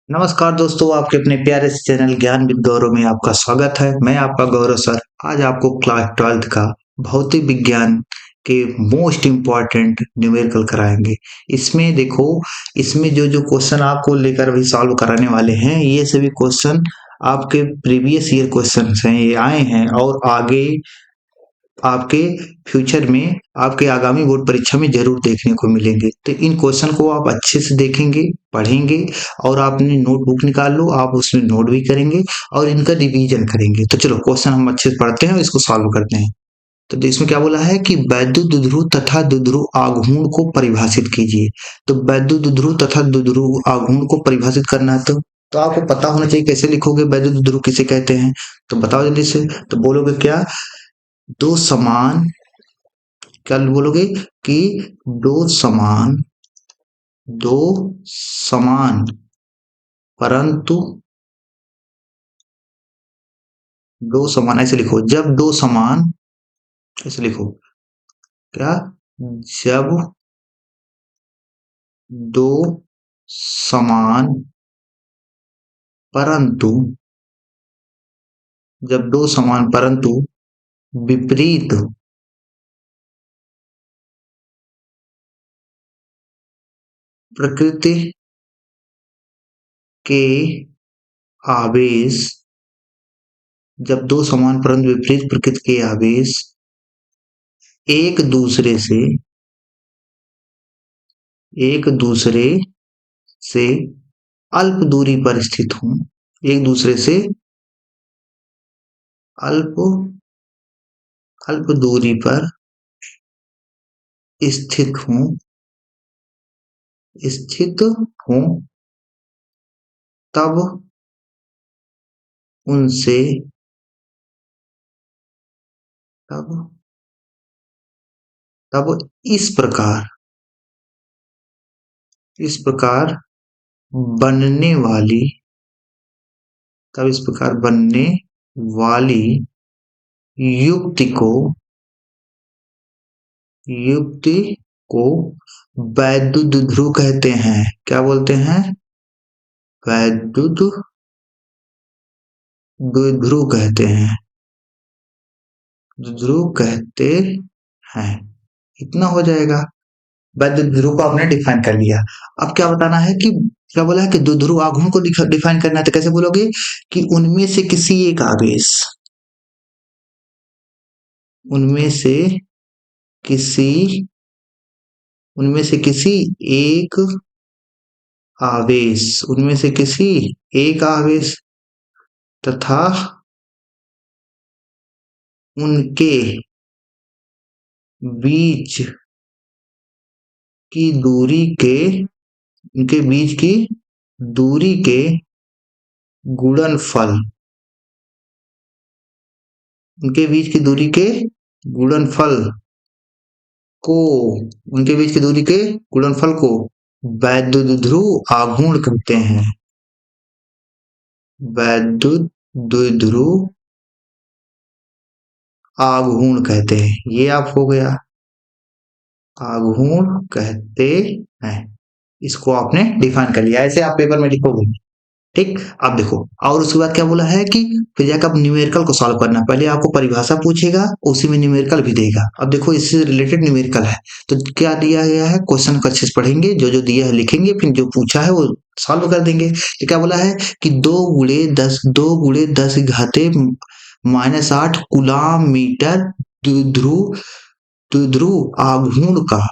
नमस्कार दोस्तों, आपके अपने प्यारे से चैनल ज्ञान विद गौरव में आपका स्वागत है। मैं आपका गौरव सर। आज आपको क्लास 12th का भौतिक विज्ञान के मोस्ट इम्पॉर्टेंट न्यूमेरिकल कराएंगे। इसमें देखो, इसमें जो जो क्वेश्चन आपको लेकर अभी सॉल्व कराने वाले हैं, ये सभी क्वेश्चन आपके प्रीवियस ईयर क्वेश्चन हैं, ये आए हैं और आगे आपके फ्यूचर में आपके आगामी बोर्ड परीक्षा में जरूर देखने को मिलेंगे। तो इन क्वेश्चन को आप अच्छे से देखेंगे, पढ़ेंगे और आपने नोटबुक निकाल लो, आप उसमें नोट भी करेंगे और इनका रिवीजन करेंगे। तो चलो क्वेश्चन हम अच्छे से पढ़ते हैं और इसको सॉल्व करते हैं। तो इसमें क्या बोला है कि वैद्युत द्विध्रुव तथा द्विध्रुव आघूर्ण को परिभाषित कीजिए। तो वैद्युत द्विध्रुव तथा द्विध्रुव आघूर्ण को परिभाषित करना है तो आपको पता होना चाहिए कैसे लिखोगे, वैद्युत द्विध्रुव किसे कहते हैं। तो बताओ जल्दी से। तो बोलोगे क्या, दो समान, क्या बोलोगे कि दो समान दो समान परंतु दो समान, ऐसे लिखो जब दो समान, ऐसे लिखो क्या, जब दो समान परंतु जब दो समान परंतु विपरीत प्रकृति के आवेश, जब दो समान परंतु विपरीत प्रकृति के आवेश एक दूसरे से से अल्प दूरी पर स्थित हूं, एक दूसरे से अल्प अल्प दूरी पर स्थित हूं स्थित हूं तब उनसे तब तब इस प्रकार बनने वाली तब इस प्रकार बनने वाली युक्ति को वैद्युत द्विध्रुव कहते हैं। क्या बोलते हैं? वैद्युत द्विध्रुव कहते हैं, द्विध्रुव कहते हैं। इतना हो जाएगा। वैद्युत द्विध्रुव को आपने डिफाइन कर लिया। अब क्या बताना है कि क्या बोला है कि द्विध्रुव आघूर्ण को डिफाइन करना है। तो कैसे बोलोगे कि उनमें से किसी एक आवेश, उनमें से किसी उनमें से किसी एक आवेश उनमें से किसी एक आवेश तथा उनके बीच की दूरी के उनके बीच की दूरी के गुणनफल उनके बीच की दूरी के गुणनफल को उनके बीच की दूरी के गुणनफल को वैद्युत द्विध्रुव आघूर्ण कहते हैं। वैद्युत द्विध्रुव आघूर्ण कहते हैं। ये आप हो गया, आघूर्ण कहते हैं। इसको आपने डिफाइन कर लिया, ऐसे आप पेपर में लिखोगे। ठीक, अब देखो और उसके बाद क्या बोला है कि फिर जाकर आप न्यूमेरिकल को सॉल्व करना। पहले आपको परिभाषा पूछेगा, उसी में न्यूमेरिकल भी देगा। अब देखो इससे रिलेटेड न्यूमेरिकल है, तो क्या दिया गया है, क्वेश्चन को अच्छे से पढ़ेंगे, जो जो दिया है लिखेंगे, फिर जो पूछा है वो सॉल्व कर देंगे। तो क्या बोला है कि 2 × 10 घाते -8 कूलाम मीटर द्विध्रुव द्विध्रुव आघूर्ण का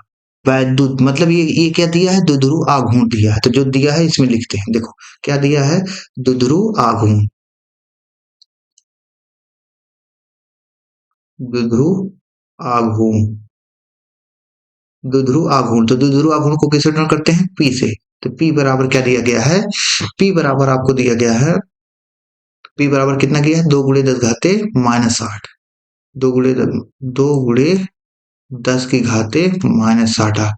वैद्युत, मतलब ये क्या दिया है, द्विध्रुव आघूर्ण दिया है। तो जो दिया है इसमें लिखते हैं। देखो क्या दिया है, द्विध्रुव आघूर्ण, द्विध्रुव आघूर्ण द्विध्रुव आघूर्ण। तो द्विध्रुव आघूर्ण को किससे डिनोट करते हैं, पी से। तो पी बराबर क्या दिया गया है, पी बराबर आपको दिया गया है, पी बराबर कितना किया है, 2 × 10 घाते -8, 2 × 10 की घाते -8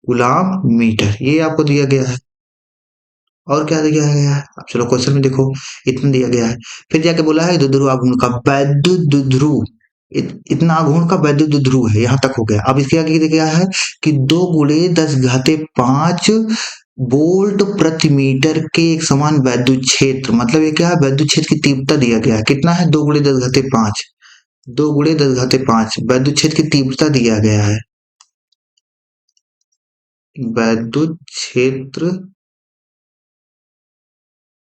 गुलाम मीटर, ये आपको दिया गया है। और क्या दिया गया है, अब चलो क्वेश्चन में देखो, इतना दिया गया है। फिर जाके बोला है द्विध्रुव आघूर्ण का वैद्युत द्विध्रुव, इतना आघूर्ण का वैद्युत द्विध्रुव है, यहाँ तक हो गया। अब इसके आगे दिया गया है कि 2 × 10 घाते 5 वोल्ट प्रति मीटर के एक समान वैद्युत क्षेत्र, मतलब ये क्या है, वैद्युत क्षेत्र की तीव्रता दिया गया है, कितना है, 2 × 10⁻5, 2 × 10⁻5 वैद्युत क्षेत्र की तीव्रता दिया गया है। वैद्युत क्षेत्र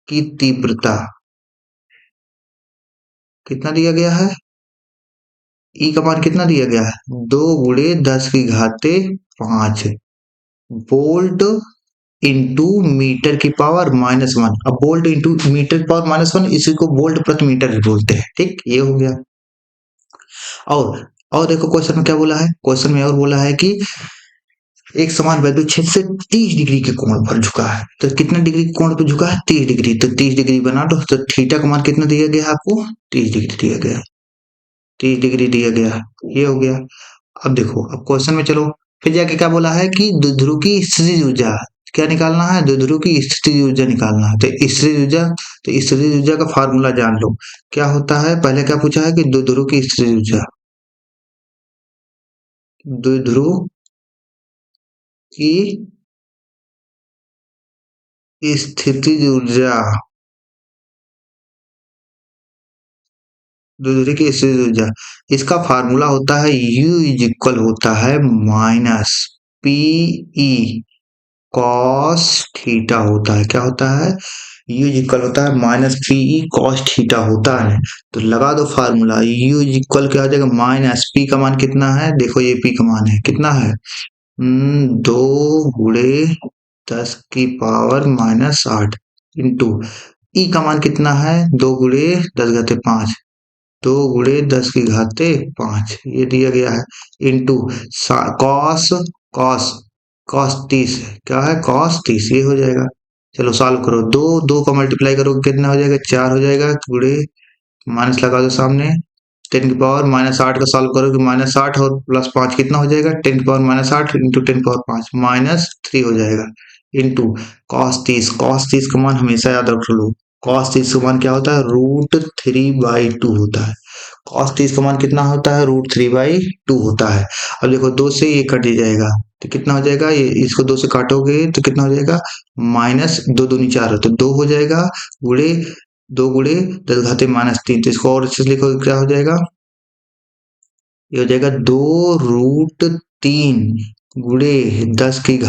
की तीव्रता कितना दिया गया है, ई का मान कितना दिया गया है, 2 × 10⁻5 वोल्ट इंटू मीटर की पावर -1। अब वोल्ट इंटू मीटर की पावर -1, इसी को वोल्ट प्रति मीटर बोलते हैं। ठीक, ये हो गया। और देखो क्वेश्चन में क्या बोला है, क्वेश्चन में और बोला है कि एक समान वैद्युत क्षेत्र से 30 डिग्री के कोण पर झुका है। तो कितने डिग्री के कोण पर झुका है, 30 डिग्री। तो 30 डिग्री बना दो। तो थीटा का मान कितना दिया गया है आपको, 30 डिग्री दिया गया, 30 डिग्री दिया गया। ये हो गया। अब देखो, अब क्वेश्चन में चलो, फिर जाके क्या बोला है कि द्विध्रुव की स्थितिज ऊर्जा क्या निकालना है, द्विध्रुव की स्थितिज ऊर्जा निकालना है। तो स्थितिज ऊर्जा, तो स्थितिज ऊर्जा का फार्मूला जान लो क्या होता है। पहले क्या पूछा है कि द्विध्रुव की स्थितिज ऊर्जा, द्विध्रुव की स्थितिज ऊर्जा, द्विध्रुव की स्थितिज ऊर्जा, इसका फार्मूला होता है U इज इक्वल होता है माइनस पीई कॉस थीटा होता है। क्या होता है, U इक्वल होता है माइनस पीई कॉस थीटा होता है। तो लगा दो फार्मूला, U इक्वल क्या हो जाएगा, माइनस पी का मान कितना है, देखो ये पी का मान है, कितना है, 2 × 10⁻⁸ इंटू ई का मान कितना है, 2 × 10⁻5, 2 × 10⁻5 ये दिया गया है, इंटू कॉस, कॉस कॉस 30, क्या है, कॉस 30, ये हो जाएगा। चलो सॉल्व करो, दो दो का मल्टीप्लाई करोगे कितना हो जाएगा, 4 हो जाएगा, गुड़े माइनस लगा दो सामने, 10⁻−8 का सॉल्व करोगे, -8 और +5 कितना हो जाएगा, 10⁻−8 इंटू 10⁻5 -3 हो जाएगा, इंटू cos 30, cos 30 का मान हमेशा याद रख लो, cos 30 का मान क्या होता है, √3/2 होता है। cos 30 का मान कितना होता है, √3/2 होता है। अब देखो 2 से ये कट जाएगा, तो कितना हो जाएगा, ये इसको 2 से काटोगे तो कितना हो जाएगा, -2 दूनी 4 तो 2 हो जाएगा, गुड़े 2 × 10⁻³ तो इसको और अच्छे से लिखो, क्या हो जाएगा, ये हो जाएगा 2√3 गुड़े 10⁻³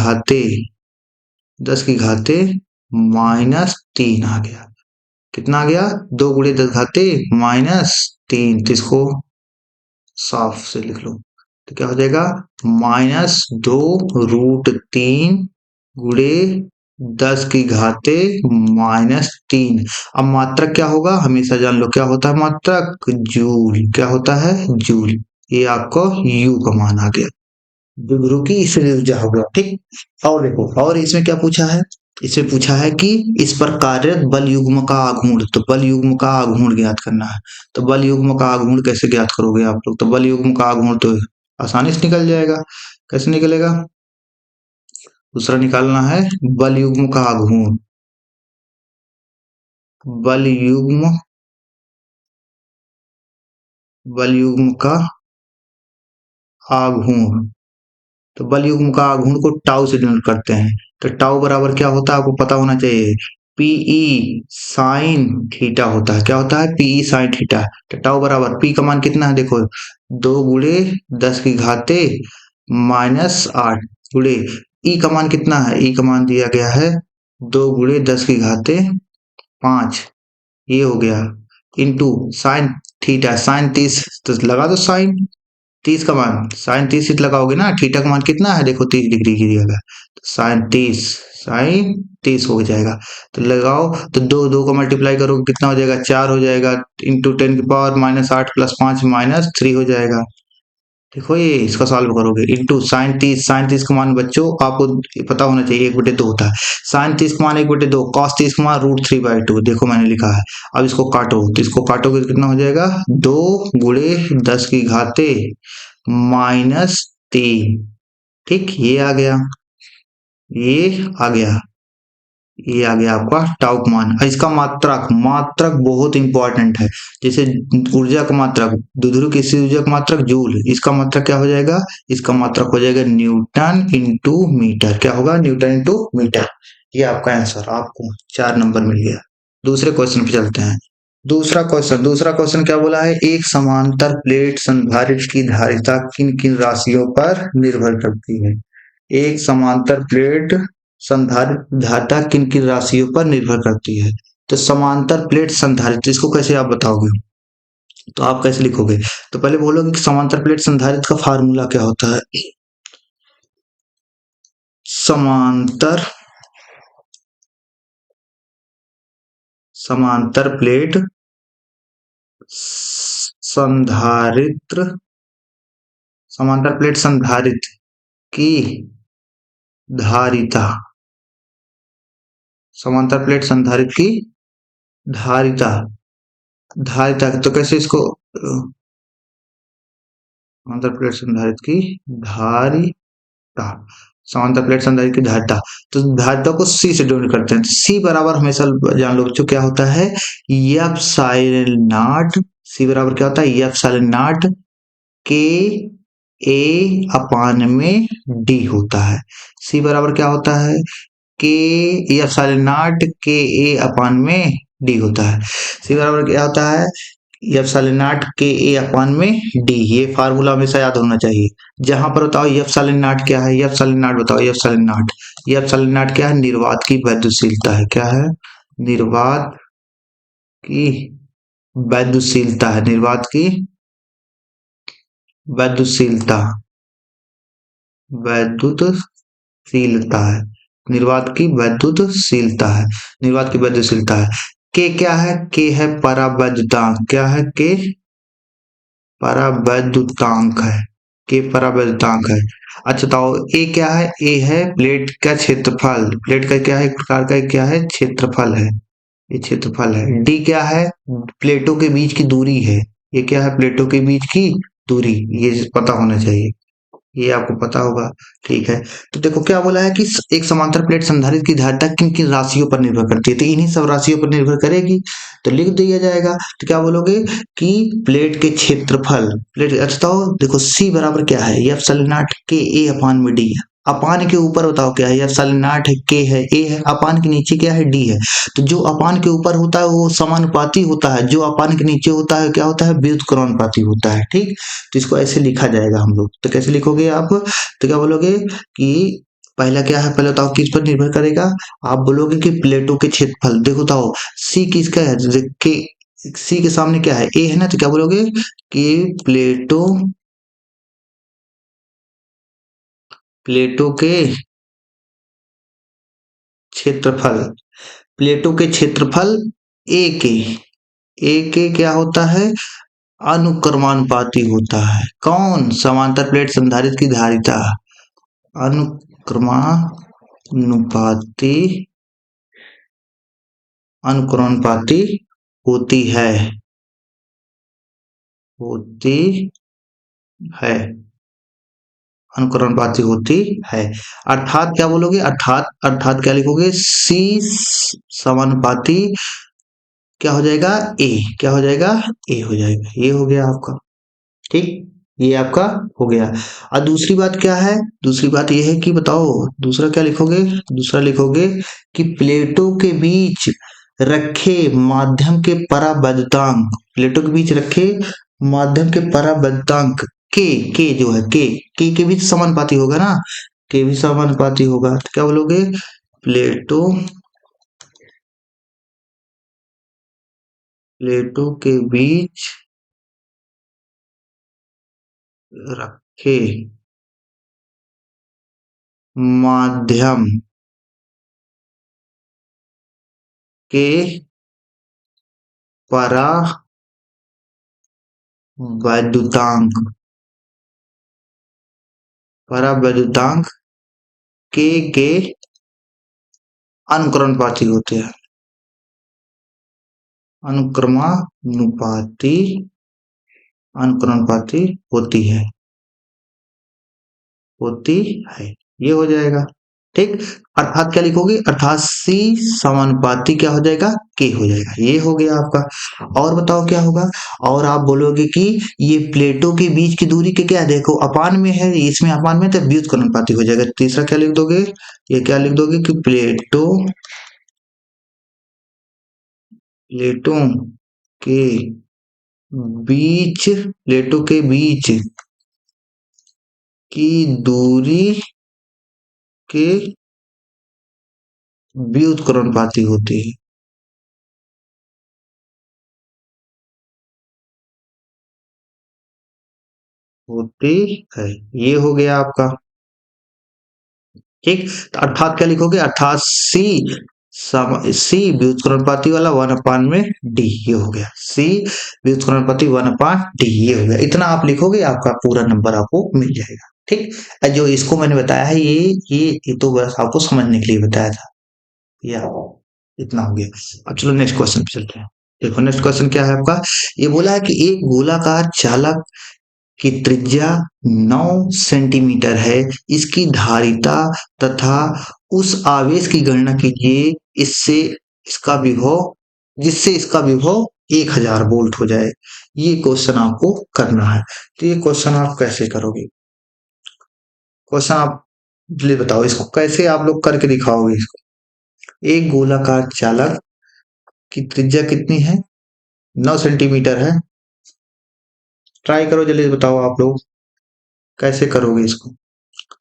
आ गया। कितना आ गया, 2 × 10⁻³ तो इसको साफ से लिख लो, तो क्या हो जाएगा, -2√3 गुड़े 10⁻³ अब मात्रक क्या होगा, हमेशा जान लो क्या होता है मात्रक, जूल। क्या होता है, जूल। ये आपको यू का मान आ गया, द्विध्रुव की स्थितिज ऊर्जा हो गया। ठीक, और देखो, और इसमें क्या पूछा है, इसमें पूछा है कि इस पर कार्यरत बल युग्म का आघूर्ण, तो बल युग्म का आघूर्ण ज्ञात करना है। तो बल युग्म का आघूर्ण कैसे ज्ञात करोगे आप लोग, तो बल युग्म का आघूर्ण तो आसानी से निकल जाएगा, कैसे निकलेगा, दूसरा निकालना है, बल युग्म का आघूर्ण, बल युग्म, बल युग्म का आघूर्ण, तो बल युग्म का आघूर्ण को टाउ से डिनोट करते हैं। तो टाउ बराबर क्या होता है, आपको पता होना चाहिए, पीई साइन थीटा होता है। क्या होता है, पीई साइन थीटा। तो टाउ बराबर, पी का मान कितना है, देखो 2 × 10⁻⁻8 गुड़े ई का मान कितना है, ई का मान दिया गया है 2 × 10⁻5, ये हो गया, इंटू साइन थीटा, साइन 30 तो लगा दो साइन 30 का मान, साइन 30 लगाओगे ना, थीटा का मान कितना है, देखो 30 डिग्री की दिया गया, तो साइन 30 हो जाएगा। तो लगाओ, तो 2 का मल्टीप्लाई करोगे कितना हो जाएगा, 4 हो जाएगा, इंटू 10⁻⁻8 +5 -3 हो जाएगा। देखो ये इसका सॉल्व करोगे, इंटू साइन 30 का मान बच्चों आपको पता होना चाहिए, 1/2 होता है। साइन 30 का मान 1/2, cos 30 का मान √3/2, देखो मैंने लिखा है। अब इसको काटो, तो इसको काटोगे तो कितना हो जाएगा, 2 × 10⁻³ -3। ठीक, ये आ गया, ये आ गया। ये आ गया आपका टाउ मान। इसका मात्रक मात्रक बहुत इंपॉर्टेंट है। जैसे ऊर्जा का मात्रक, द्विध्रुव की स्थिति ऊर्जा का मात्रक जूल, इसका मात्रक क्या हो जाएगा? इसका मात्रक हो जाएगा न्यूटन इंटू मीटर। क्या होगा? Newton into metre. ये आपका आंसर, आपको 4 नंबर मिल गया। दूसरे क्वेश्चन पे चलते हैं। दूसरा क्वेश्चन क्या बोला है? एक समांतर प्लेट संधारित्र की धारिता किन किन राशियों पर निर्भर करती है? एक समांतर प्लेट संधारित्र धारिता किन किन राशियों पर निर्भर करती है? तो समांतर प्लेट संधारित्र, इसको कैसे आप बताओगे? तो आप कैसे लिखोगे? तो पहले बोलोगे कि समांतर प्लेट संधारित्र का फार्मूला क्या होता है। समांतर समांतर प्लेट संधारित्र समांतर प्लेट संधारित्र की धारिता, समांतर प्लेट संधारित्र की धारिता, धारिता तो कैसे इसको समांतर प्लेट संधारित्र की धारिता, समांतर प्लेट संधारित्र की धारिता, तो धारिता को सी से डिनोट करते हैं। सी बराबर हमेशा जान लो बच्चों क्या होता है? F sine not. सी बराबर क्या होता है? एफ साइन नॉट के ए अपान में डी होता है। सी बराबर क्या होता है? के एफ साइन नॉट के ए अपान में डी होता है। सी बराबर क्या होता है? एफ साइन नॉट के ए अपान में डी। ये फार्मूला हमेशा याद होना चाहिए। जहां पर बताओ एफ साइन नॉट क्या है? एफ साइन नॉट बताओ। एफ साइन नॉट क्या है? निर्वात की वैद्युशीलता है। क्या है? निर्वात की वैद्युशीलता है। निर्वात की वैद्युशीलता, वैद्युतशीलता है। निर्वात की वैद्युतशीलता है। निर्वात की वैद्युतशीलता है। के क्या है? के है परावैद्युतांक। क्या है? के परावैद्युतांक है। के परावैद्युतांक है। अच्छा बताओ ए क्या है? ए है प्लेट का क्षेत्रफल। प्लेट का क्या है? एक प्रकार का क्या है? क्षेत्रफल है। ये क्षेत्रफल है। डी क्या है? प्लेटों के बीच की दूरी है। ये क्या है? प्लेटों के बीच की दूरी। ये पता होना चाहिए, ये आपको पता होगा। ठीक है, तो देखो क्या बोला है कि एक समांतर प्लेट संधारित्र की धारिता किन किन राशियों पर निर्भर करती है? तो इन्हीं सब राशियों पर निर्भर करेगी, तो लिख दिया जाएगा। तो क्या बोलोगे कि प्लेट के क्षेत्रफल, प्लेट, अच्छा तो देखो सी बराबर क्या है? एफ साइन नॉट के ए अपान में डी है। अपान के ऊपर बताओ क्या है? एफ साइन नॉट है, के है, ए है। अपान के नीचे क्या है? डी है। तो जो अपान के ऊपर होता है वो समानुपाती होता है, जो अपान के नीचे होता है क्या होता है? व्युत्क्रमानुपाती होता है। ठीक, तो इसको ऐसे लिखा जाएगा हम लोग। तो कैसे लिखोगे आप? तो क्या बोलोगे कि पहला क्या है? पहले बताओ किस पर निर्भर करेगा? आप बोलोगे कि प्लेटों के क्षेत्रफल। देखो बताओ सी किसका है? के सी के सामने क्या है? ए है ना, तो क्या बोलोगे कि प्लेटों के क्षेत्रफल, प्लेटों के क्षेत्रफल ए के क्या होता है? अनुक्रमानुपाती होता है। कौन? समांतर प्लेट संधारित्र की धारिता अनुक्रमानुपाती अनुक्रमानुपाती होती है, होती है, अनुक्रमानुपाती होती है। अर्थात क्या बोलोगे? अर्थात क्या लिखोगे? सी समानुपाती क्या हो जाएगा? ए। क्या हो जाएगा? ए हो जाएगा। ये हो गया आपका। ठीक, ये आपका हो गया। और दूसरी बात क्या है? दूसरी बात ये है कि बताओ दूसरा क्या लिखोगे? दूसरा लिखोगे कि प्लेटों के बीच रखे माध्यम के परावैद्युतांक, प्लेटों के बीच रखे माध्यम के परावैद्युतांक के जो है के भी समानुपाती होगा ना, के भी समानुपाती होगा। तो क्या बोलोगे? प्लेटों प्लेटों के बीच रखे माध्यम के परावैद्युतांक, परावैद्युतांक के अनुक्रमानुपाती होते हैं। अनुक्रमानुपाती अनुक्रमानुपाती होती है, होती है। ये हो जाएगा। ठीक। अर्थात क्या लिखोगे, अर्थात सी समानुपाती क्या हो जाएगा, के हो जाएगा। ये हो गया आपका। और बताओ क्या होगा, और आप बोलोगे कि ये प्लेटों के बीच की दूरी के क्या है, देखो अपान में है, इसमें अपान में तो व्युत्क्रमानुपाती हो जाएगा। तीसरा क्या लिख दोगे, ये क्या लिख दोगे कि प्लेटों के प्लेटों के बीच की दूरी के व्युत्क्रमानुपाती होती है। होती है, ये हो गया आपका। ठीक। तो अर्थात क्या लिखोगे, अर्थात सी व्युत्क्रमानुपाती वाला 1 अपान में डी, ये हो गया। सी व्युत्क्रमानुपाती 1 अपान डी, ये हो गया। इतना आप लिखोगे, आपका पूरा नंबर आपको मिल जाएगा। ठीक। जो इसको मैंने बताया है, ये तो बस आपको समझने के लिए बताया था। या इतना हो गया। अब चलो नेक्स्ट क्वेश्चन पे चलते हैं। देखो नेक्स्ट क्वेश्चन क्या है आपका, ये बोला है कि एक गोलाकार चालक की त्रिज्या 9 सेंटीमीटर है, इसकी धारिता तथा उस आवेश की गणना कीजिए इससे इसका विभव जिससे इसका विभव 1000 वोल्ट हो जाए। ये क्वेश्चन आपको करना है। तो ये क्वेश्चन आप कैसे करोगे, क्वेश्चन आप प्लीज बताओ, इसको कैसे आप लोग करके दिखाओगे इसको। एक गोलाकार चालक की त्रिज्या कितनी है, 9 सेंटीमीटर है। ट्राई करो, जल्दी बताओ आप लोग कैसे करोगे इसको।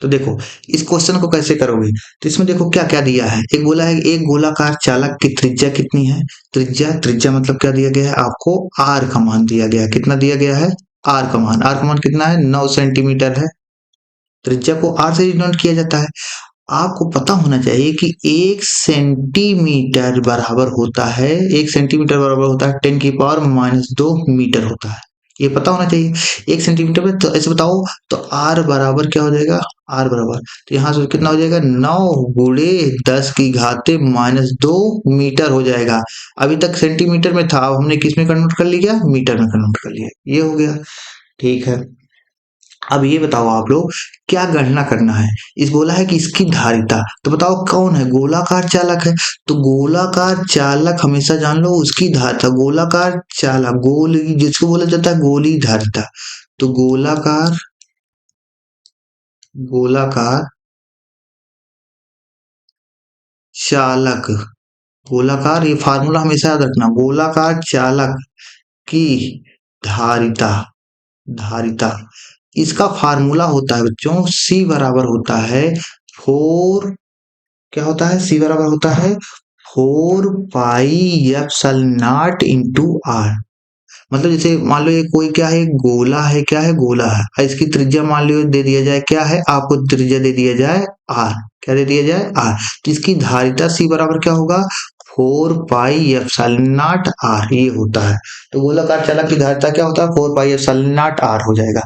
तो देखो इस क्वेश्चन को कैसे करोगे, तो इसमें देखो क्या क्या दिया है। एक बोला है एक गोलाकार चालक की त्रिज्या कितनी है, त्रिज्या त्रिज्या मतलब क्या दिया गया है आपको, आर का मान दिया गया है। कितना दिया गया है, आर का मान कितना है, 9 सेंटीमीटर है। त्रिज्या को आर से डिनोट किया जाता है। आपको पता होना चाहिए कि 1 सेंटीमीटर बराबर होता है 10⁻⁻² मीटर होता है। ये पता होना चाहिए। 1 सेंटीमीटर में तो ऐसे बताओ, तो आर बराबर क्या हो जाएगा, आर बराबर, तो यहाँ से कितना हो जाएगा, 9 × 10⁻² मीटर हो जाएगा। अभी तक सेंटीमीटर में था, अब हमने किस में कन्वर्ट कर लिया, मीटर में कन्वर्ट कर लिया। ये हो गया। ठीक है। अब ये बताओ आप लोग क्या गणना करना है। इस बोला है कि इसकी धारिता, तो बताओ कौन है, गोलाकार चालक है। तो गोलाकार चालक हमेशा जान लो उसकी धारिता, गोलाकार चालक गोल जिसको बोला जाता है गोली धारिता। तो गोलाकार गोलाकार चालक, गोलाकार, ये फार्मूला हमेशा याद रखना, गोलाकार चालक की धारिता धारिता इसका फार्मूला होता है बच्चों, सी बराबर होता है 4, क्या होता है, सी बराबर होता है 4 pi epsilon naught into R. मतलब जैसे मान लो ये कोई क्या है, गोला है, क्या है, गोला है, और इसकी त्रिज्या मान लो दे दिया जाए, क्या है, आपको त्रिज्या दे दिया जाए आर, क्या दे दिया जाए आर। तो इसकी धारिता सी बराबर क्या होगा, 4 पाई एप्सिलॉन नॉट आर, ये होता है। तो गोलाकार चालक की धारिता क्या होता है, 4 पाई एप्सिलॉन नॉट आर हो जाएगा।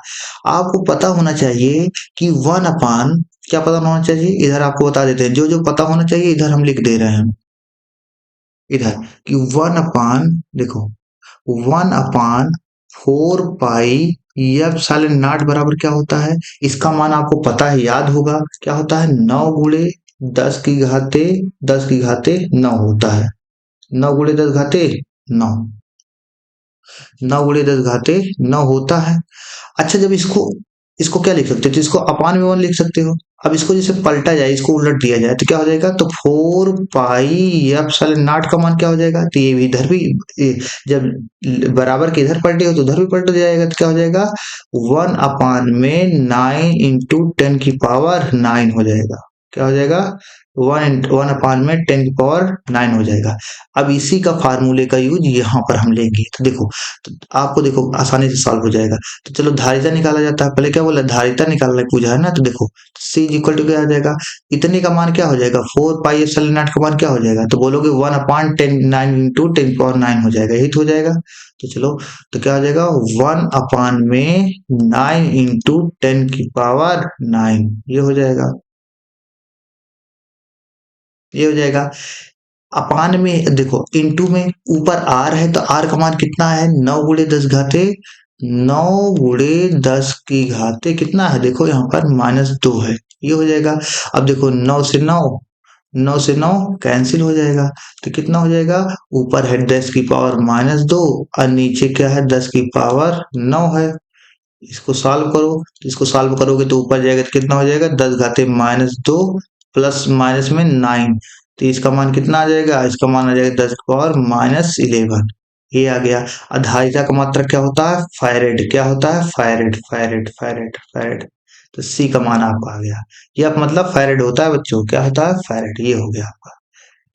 आपको पता होना चाहिए कि 1 अपान, क्या पता होना चाहिए, इधर आपको बता देते हैं, जो जो पता होना चाहिए इधर हम लिख दे रहे हैं इधर, कि 1 अपान, देखो 1 अपान 4 पाई एप्सिलॉन नॉट बराबर क्या होता है, इसका मान आपको पता है, याद होगा, क्या होता है, 9 × 10⁻⁹ होता है। 9 × 10⁻⁹ 9 × 10⁻⁹ होता है। अच्छा, जब इसको इसको क्या लिख सकते हो, तो इसको अपान में 1 लिख सकते हो। अब इसको जैसे पलटा जाए, इसको उलट दिया जाए, तो क्या हो जाएगा, तो 4 पाई एप्सिलॉन नॉट का मान क्या हो जाएगा, तो ये भी इधर भी जब बराबर के इधर पलटे हो तो उधर भी पलट जाएगा, तो क्या हो जाएगा, 1/9 × 10⁻⁹ हो जाएगा। क्या हो जाएगा, 1/10⁻⁹ हो जाएगा। अब इसी का फार्मूले का यूज यहाँ पर हम लेंगे। तो देखो, तो आपको देखो आसानी से सॉल्व हो जाएगा। तो चलो धारिता निकाला जाता है, पहले क्या बोला, धारिता निकालना पूछा है ना। तो देखो सी इक्वल टू क्या आ जाएगा, इतने का मान क्या हो जाएगा, 4 पाई एप्सिलॉन नॉट का मान क्या हो जाएगा, तो बोलोगे 1/9 हो जाएगा, यही तो हो जाएगा। तो चलो, तो क्या हो जाएगा, 1/9 × 10⁻⁹ ये हो जाएगा, ये हो जाएगा। अपान में देखो, इनटू में ऊपर आर है, तो आर का मान कितना है, 9 × 10⁻⁹ कितना है, देखो यहाँ पर -2 है। ये हो जाएगा। अब देखो 9 से 9 कैंसिल हो जाएगा, तो कितना हो जाएगा, ऊपर है 10 की पावर -2 और नीचे क्या है 10 की पावर 9 है। इसको सॉल्व करो, तो इसको सॉल्व करोगे तो ऊपर जाएगा तो कितना हो जाएगा 10 घाते -2 प्लस माइनस में 9, तो इसका मान कितना आ जाएगा, इसका मान आ जाएगा 10 की पावर -11। ये आ गया। धारिता का मात्रक क्या होता है, फायरेड। क्या होता है, फायरेड फायरेड फायरेड फायरेड। तो सी का मान आपका आ गया। ये आप मतलब फायरेड होता है बच्चों, क्या होता है, फायरेड। ये हो गया आपका।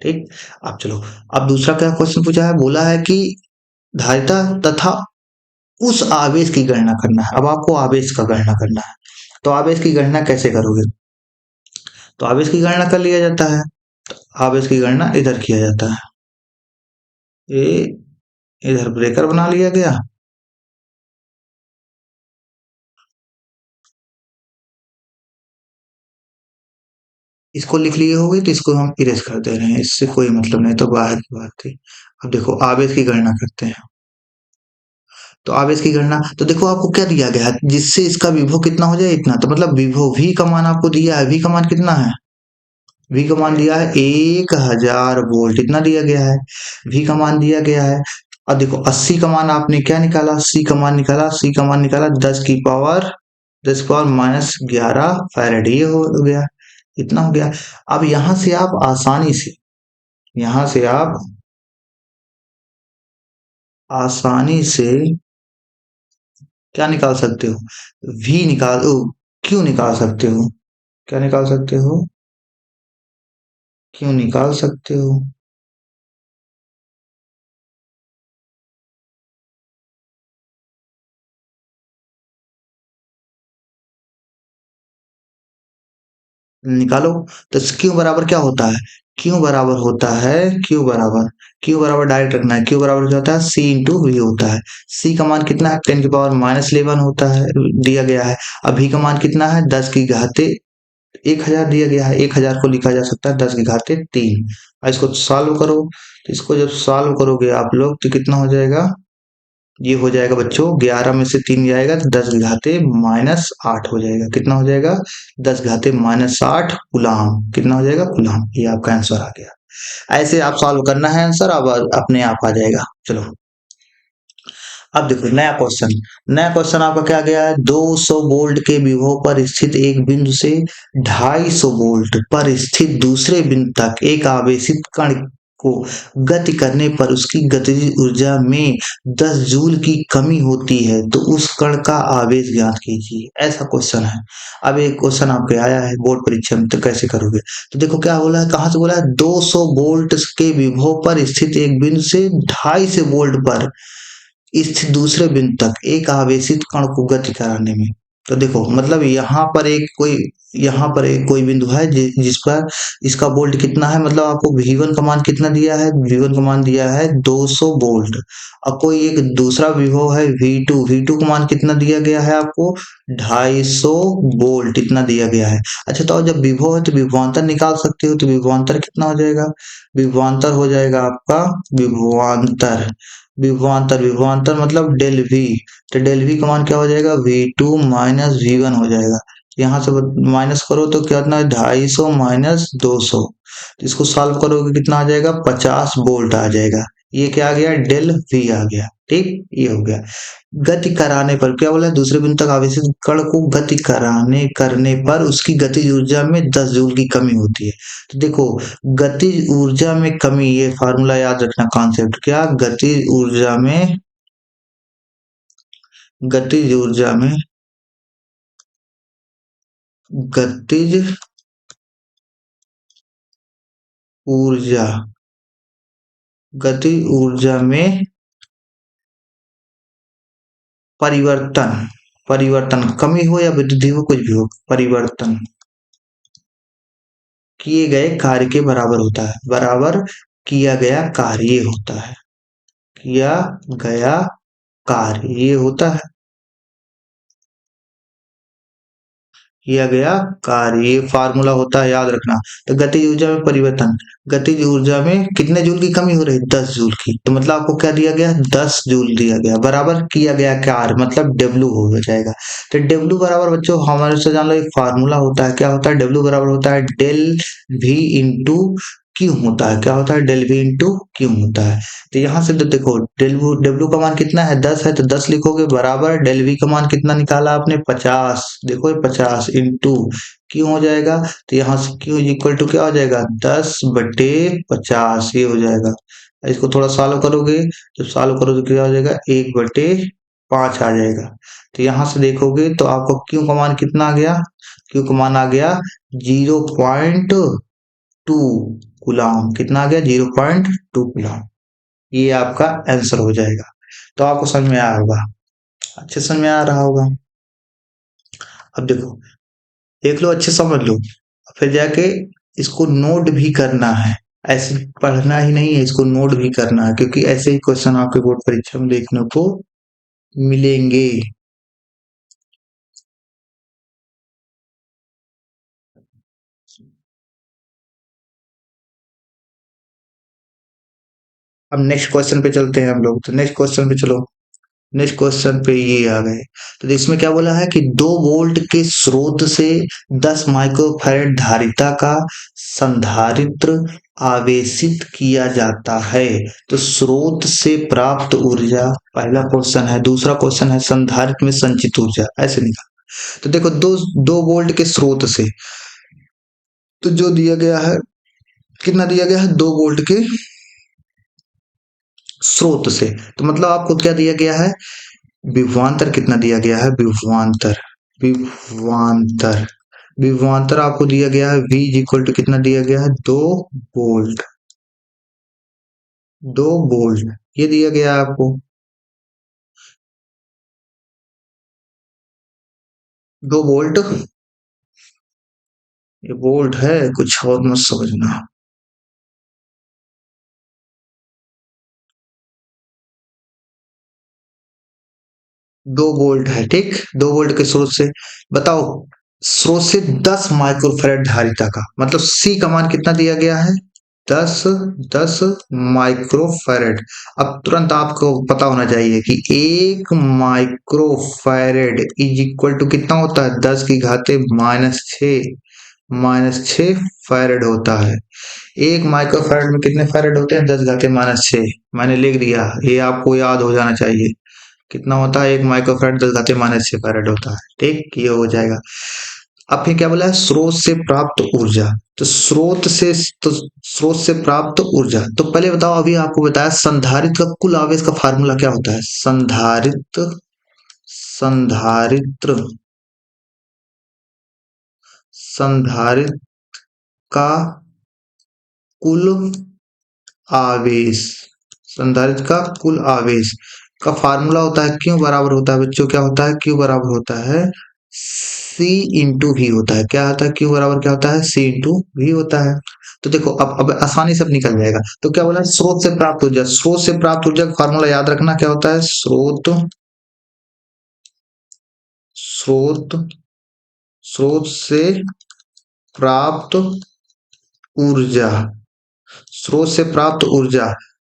ठीक। अब चलो, अब दूसरा क्या क्वेश्चन पूछा है, बोला है कि धारिता तथा उस आवेश की गणना करना है। अब आपको आवेश का गणना करना है, तो आवेश की गणना कैसे करोगे, तो आवेश की गणना कर लिया जाता है। आवेश की गणना इधर किया जाता है, ये इधर ब्रेकर बना लिया गया। इसको लिख लिए होगे तो इसको हम इरेज कर दे रहे हैं, इससे कोई मतलब नहीं, तो बाहर की बात थी। अब देखो आवेश की गणना करते हैं, तो आवेश की गणना, तो देखो आपको क्या दिया गया है, जिससे इसका विभव कितना हो जाए इतना, तो मतलब विभव v का मान आपको दिया है, v का मान कितना है, v का मान दिया है 1000 वोल्ट, इतना दिया गया है, v का मान दिया गया है। और देखो 80 का मान आपने क्या निकाला, c का मान निकाला, c का मान निकाला 10 की पावर -11 फैरेड, ये हो गया, इतना हो गया। अब यहां से आप आसानी से, यहां से आप आसानी से क्या निकाल सकते हो, v निकाल क्यों निकाल सकते हो, क्या निकाल सकते हो, क्यों निकाल सकते हो। निकालो। तो क्यू बराबर क्या होता है, क्यू बराबर होता है, क्यू बराबर डायरेक्ट रखना है, क्यू बराबर क्या होता है, सी इंटू वी होता है। सी का मान कितना है, 10 की पावर -11 होता है, दिया गया है। अब वी का मान कितना है, 10 की घाते 1000 दिया गया है, 1000 को लिखा जा सकता है 10 की घाते 3। और इसको सॉल्व करो, तो इसको जब सॉल्व करोगे आप लोग तो कितना हो जाएगा, ये हो जाएगा बच्चों, 11 में से 3 जाएगा तो 10 की घाते -8 हो जाएगा, कितना हो जाएगा, 10 घाते -8 गुलाम, कितना हो जाएगा, गुलाम। ये आपका आंसर आ गया। ऐसे आप सॉल्व करना है आंसर, अब अपने आप आ जाएगा। चलो, अब देखो नया क्वेश्चन आपका क्या गया है, 200 वोल्ट के विभव पर स्थित एक बिंदु से 250 वोल्ट पर स्थित दूसरे बिंदु तक एक आवेशित कण को गति करने पर उसकी गतिज ऊर्जा में 10 जूल की कमी होती है, तो उस कण का आवेश ज्ञात कीजिए। ऐसा क्वेश्चन है। अब एक क्वेश्चन आपके आया है बोर्ड परीक्षा में, तो कैसे करोगे, तो देखो क्या बोला है, कहाँ से बोला है, 200 वोल्ट के विभव पर स्थित एक बिंदु से 250 वोल्ट पर स्थित दूसरे बिंदु तक एक आवेशित कण को गति कराने में। तो देखो मतलब यहाँ पर एक कोई बिंदु है जिस पर इसका वोल्ट कितना है, मतलब आपको V1 का मान कितना दिया है, V1 का मान दिया है 200 वोल्ट। और कोई एक दूसरा विभव है V2 का मान कितना दिया गया है आपको, 250 वोल्ट इतना दिया गया है। अच्छा, तो जब विभव है तो विभवांतर निकाल सकते हो, तो विभवांतर कितना हो जाएगा, विभवांतर हो जाएगा आपका, विभवांतर विभवांतर मतलब डेल वी, तो डेल वी का मान क्या हो जाएगा, V2 माइनस V1 हो जाएगा। यहाँ से माइनस करो तो कितना है, 250 माइनस 200, तो इसको सॉल्व करोगे कितना आ जाएगा, 50 वोल्ट आ जाएगा। ये क्या आ गया, डेल वी आ गया। ठीक, ये हो गया। गति कराने पर क्या बोला है, दूसरे बिंदु तक आवेशित कण को गति कराने करने पर उसकी गतिज ऊर्जा में 10 जूल की कमी होती है। तो देखो, गतिज ऊर्जा में कमी, ये फार्मूला याद रखना, कॉन्सेप्ट क्या, गतिज ऊर्जा में गतिज ऊर्जा गति ऊर्जा में परिवर्तन परिवर्तन कमी हो या वृद्धि हो, कुछ भी हो, परिवर्तन किए गए कार्य के बराबर होता है, बराबर किया गया कार्य होता है, किया गया कार्य ये होता है, किया गया कार्य, ये फार्मूला होता है, याद रखना। तो गतिज ऊर्जा में परिवर्तन, गतिज ऊर्जा में कितने जूल की कमी हो रही है, 10 जूल की। तो मतलब आपको क्या दिया गया, 10 जूल दिया गया, बराबर किया गया कार्य मतलब डब्ल्यू हो जाएगा। तो डब्ल्यू बराबर बच्चों हमारे से जान लो एक फार्मूला होता है, क्या होता है, डब्ल्यू बराबर होता है डेल वी इंटू क्यू होता है, क्या होता है, डेल वी इंटू क्यू होता है। तो यहाँ से तो देखो डब्ल्यू डब्ल्यू का मान कितना है, 10 है, तो 10 लिखोगे, बराबर डेल वी का मान कितना निकाला आपने, 50, देखो ये 50 इंटू क्यों हो जाएगा। तो यहाँ से क्यू इक्वल टू क्या हो जाएगा, 10/50 ये हो जाएगा। इसको थोड़ा सॉल्व करोगे, जब सॉल्व करोगे तो क्या हो जाएगा, 1/5 आ जाएगा। तो यहाँ से देखोगे तो आपको क्यू का मान कितना आ गया, क्यू का मान आ गया 0.2 कूलम, कितना आ गया, 0.2 कूलम। ये आपका आंसर हो जाएगा। तो आपको समझ में आया होगा, अच्छे समझ में आ रहा होगा। अब देखो, देख लो, अच्छे समझ लो, फिर जाके इसको नोट भी करना है, ऐसे पढ़ना ही नहीं है, इसको नोट भी करना है, क्योंकि ऐसे ही क्वेश्चन आपके बोर्ड परीक्षा में देखने को मिलेंगे। अब नेक्स्ट क्वेश्चन पे चलते हैं हम लोग, तो नेक्स्ट क्वेश्चन पे चलो। नेक्स्ट क्वेश्चन पे ये आ गए, तो इसमें क्या बोला है कि 2 वोल्ट के स्रोत से 10 माइक्रोफैराड धारिता का संधारित्र आवेशित किया जाता है। तो स्रोत से प्राप्त ऊर्जा पहला क्वेश्चन है, दूसरा क्वेश्चन है संधारित्र में संचित ऊर्जा, ऐसे निकाल। तो देखो, दो वोल्ट के स्रोत से, तो जो दिया गया है, कितना दिया गया है, 2 वोल्ट के स्रोत से, तो मतलब आपको क्या दिया गया है, विभवांतर कितना दिया गया है, विभवांतर, विभवांतर, विभवांतर आपको दिया गया है V इक्वल टू कितना दिया गया है, 2 वोल्ट, 2 वोल्ट ये दिया गया है आपको, 2 वोल्ट, ये वोल्ट है, कुछ और मत समझना। 2 वोल्ट है, ठीक, 2 वोल्ट के स्रोत से, बताओ, स्रोत से 10 माइक्रोफैराड धारिता का मतलब C का मान कितना दिया गया है, 10 माइक्रोफैरेड। अब तुरंत आपको पता होना चाहिए कि 1 माइक्रोफैरेड इज इक्वल टू कितना होता है, 10⁻⁶ फैरेड होता है। 1 माइक्रोफैरेड में कितने फैरेड होते हैं, 10⁻⁶। मैंने लिख दिया, ये आपको याद हो जाना चाहिए, कितना होता है, 1 माइक्रोफैरेड 10⁻⁶ फैरेड होता है, ठीक, ये हो जाएगा। अब फिर क्या बोला है, स्रोत से प्राप्त ऊर्जा, तो स्रोत से प्राप्त ऊर्जा, तो पहले बताओ, अभी आपको बताया संधारित्र का कुल आवेश का फार्मूला क्या होता है, संधारित्र संधारित्र का कुल आवेश, संधारित्र का कुल आवेश का फार्मूला होता है, क्यों बराबर होता है बच्चों, क्या होता है, क्यू बराबर होता है C इंटू वी होता है, क्या होता है, क्यू बराबर क्या होता है, C इंटू वी होता है। तो देखो, अब आसानी से अब निकल जाएगा। तो क्या बोला है, स्रोत से प्राप्त ऊर्जा, स्रोत से प्राप्त ऊर्जा का फार्मूला याद रखना, क्या होता है, स्रोत स्रोत स्रोत से प्राप्त ऊर्जा, स्रोत से प्राप्त ऊर्जा,